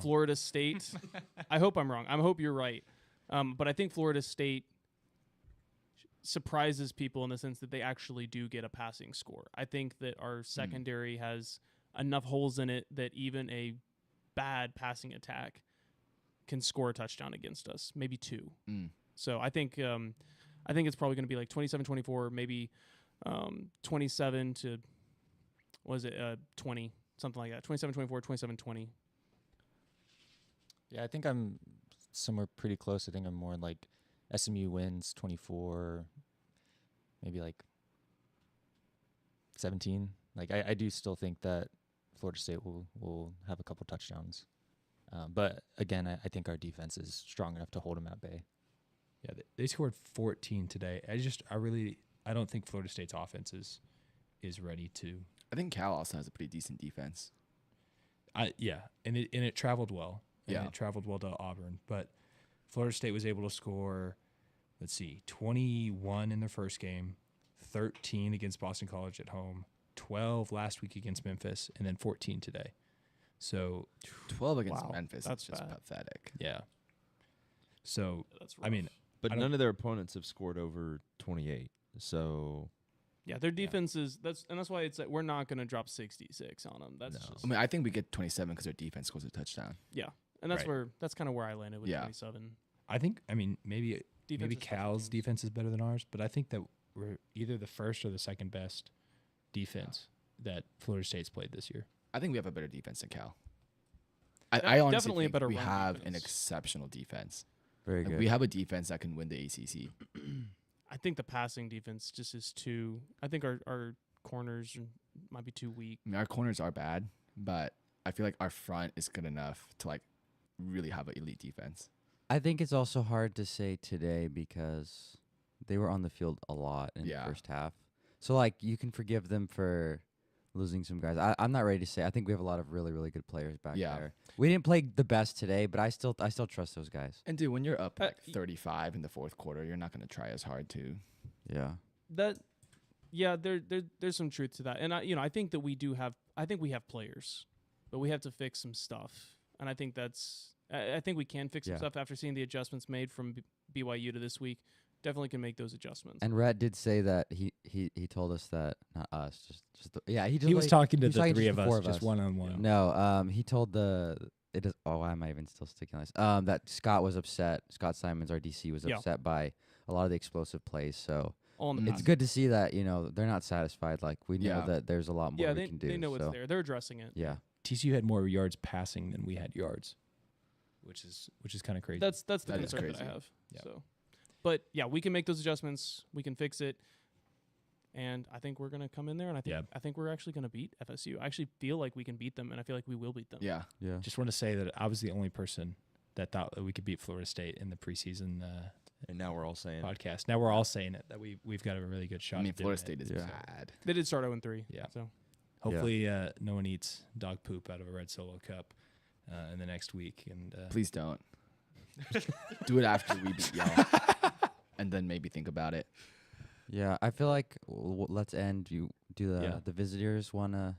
Florida State, I hope I'm wrong. I hope you're right. But I think Florida State surprises people in the sense that they actually do get a passing score. I think that our secondary has enough holes in it that even a bad passing attack can score a touchdown against us, maybe 2. So I think it's probably going to be like 27-24, maybe 27 to 20, something like that. 27-24, 27-20. Yeah, I think I'm somewhere pretty close. I think I'm more like SMU wins 24, maybe like 17. Like I do still think that Florida State will have a couple touchdowns. But again, I think our defense is strong enough to hold them at bay. Yeah, they scored 14 today. I don't think Florida State's offense is ready to. I think Cal also has a pretty decent defense. And it traveled well. Yeah, it traveled well to Auburn, but Florida State was able to score, 21 in their first game, 13 against Boston College at home, 12 last week against Memphis, and then 14 today. So 12 against Wow, Memphis. that's That's just bad. pathetic. yeah. So That's I mean, But I none don't- of their opponents have scored over 28. So Yeah, their defense is that's why it's like we're not going to drop 66 on them. That's No. just I mean, I think we get 27 because their defense scores a touchdown. and that's Right. that's kind of where I landed with Yeah. 27. I think maybe Defense maybe or special Cal's teams. defense is better than ours, but I think that we're either the first or the second best defense that Florida State's played this year. I think we have a better defense than Cal. De- I honestly definitely a think better we run have an defense. exceptional defense. Very Like, good. we have a defense that can win the ACC. I think the passing defense just is too. I think our corners might be too weak. I mean, our corners are bad, but I feel like our front is good enough to like really have an elite defense. I think it's also hard to say today because they were on the field a lot in Yeah. the first half. So, like, you can forgive them for losing some guys. I'm not ready to say. I think we have a lot of really, really good players back Yeah. there. We didn't play the best today, but I still trust those guys. And dude, when you're up like y- 35 in the fourth quarter, you're not going to try as hard to. Yeah. There's some truth to that, and I think that we do have. I think we have players, but we have to fix some stuff, and I think that's. I think we can fix some Yeah. stuff after seeing the adjustments made from BYU to this week. Definitely can make those adjustments. And Rhett did say that he told us that, not us, just He was talking to he was the talking three to of the us, four just one on one. No, he told why am I even still sticking on this? That Scott was upset. Scott Simons, our DC, was Yeah. upset by a lot of the explosive plays. So All in the it's passing. good to see that they're not satisfied. Like we know Yeah. that there's a lot more Yeah, we they can do. they know so, it's there. They're addressing it. Yeah, TCU had more yards passing than we had yards, which is kind of crazy. That's the That is concern that I crazy. have. Yeah. So, but yeah, we can make those adjustments. We can fix it, and I think we're gonna come in there, and I think we're actually gonna beat FSU. I actually feel like we can beat them, and I feel like we will beat them. Yeah. yeah. Just want to say that I was the only person that thought that we could beat Florida State in the preseason and now we're all saying podcast. Now we're all saying it that we've got a really good shot. I mean, at doing Florida it. State is Yeah. bad. They did start 0-3. Yeah. So Hopefully, no one eats dog poop out of a red Solo cup in the next week. And Please don't. Do it after we beat y'all, and then maybe think about it. Yeah, I feel like let's end. You do Yeah. the visitors wanna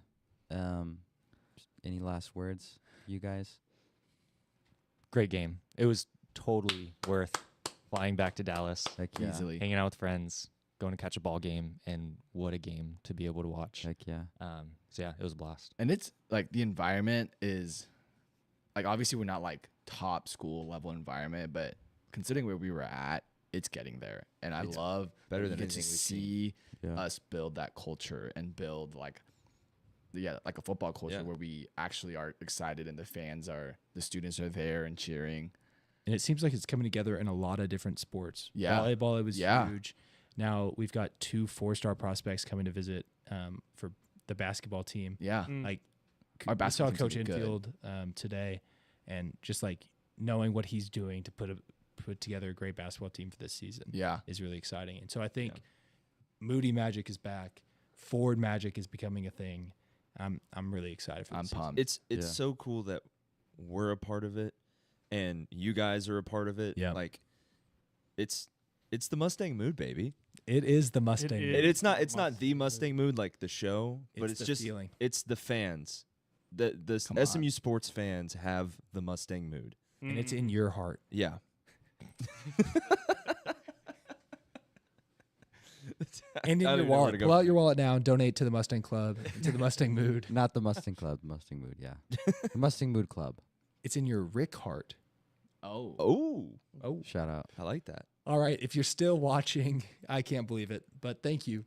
any last words, you guys? Great game. It was totally worth flying back to Dallas, Heck yeah. Easily. hanging out with friends, going to catch a ball game, and what a game to be able to watch. Heck yeah. So yeah, it was a blast. And it's like the environment is like obviously we're not like top school level environment, but considering where we were at, it's getting there. And I It's love better that than you get to anything we've seen. see Yeah. us build that culture and build like a football culture Yeah. where we actually are excited and the students are there and cheering. And it seems like it's coming together in a lot of different sports. Yeah. Volleyball, it was Yeah. huge. Now we've got 2 4-star prospects coming to visit for the basketball team. Yeah. Like Our we saw basketball team's Coach gonna be good. Infield today, and just like knowing what he's doing to put together a great basketball team for this season Yeah. is really exciting. And so I think Moody Magic is back. Ford Magic is becoming a thing. I'm really excited for I'm this season. pumped. It's Yeah. so cool that we're a part of it and you guys are a part of it. Yeah. Like it's the Mustang mood, baby. It is the Mustang. is. Mood. It's not the Mustang mood like the show, but it's the just feeling. it's the fans. The Come SMU on. sports fans have the Mustang mood. And it's in your heart. Yeah. And in I don't your even know where wallet. to go Pull out from your wallet now and donate to the Mustang Club, to the Mustang Mood. Not the Mustang Club, the Mustang Mood, yeah. The Mustang Mood Club. It's in your Rick heart. Oh. Oh. Shout out. I like that. All right. If you're still watching, I can't believe it, but thank you.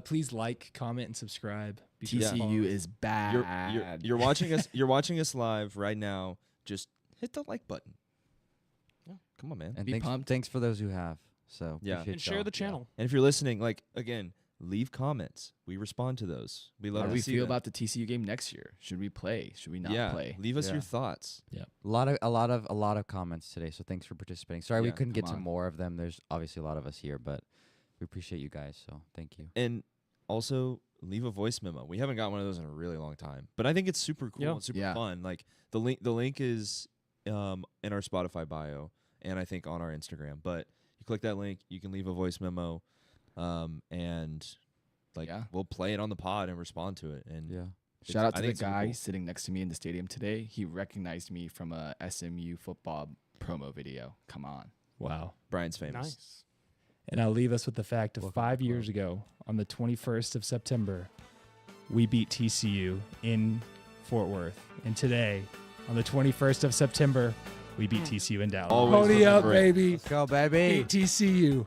Please like, comment, and subscribe. because TCU is bad. You're watching us. You're watching us live right now. Just hit the like button. Yeah, come on, man. And Be thanks, pumped. thanks for those who have. So Yeah. appreciate And share y'all. the channel. And if you're listening, like again, leave comments. We respond to those. We love How to do we see feel them. about the TCU game next year? Should we play? Should we not yeah, play? leave us Yeah. your thoughts. A lot of comments today. So thanks for participating. Sorry we Yeah, couldn't get come to on. more of them. There's obviously a lot of us here, but we appreciate you guys. So thank you. And also leave a voice memo. We haven't got one of those in a really long time, but I think it's super cool Yeah. and super Yeah. fun. Like the link is in our Spotify bio, and I think on our Instagram. But you click that link, you can leave a voice memo, and like Yeah. we'll play it on the pod and respond to it. And Yeah. Shout out I to think the it's super guy cool. sitting next to me in the stadium today. He recognized me from a SMU football promo video. Come on. Wow. Brian's famous. Nice. And I'll leave us with the fact of Welcome to 5 the years club. ago, on the 21st of September, we beat TCU in Fort Worth. And today, on the 21st of September, we beat TCU in Dallas. Always Pony up, remember it. baby. Let's go, baby. Beat TCU.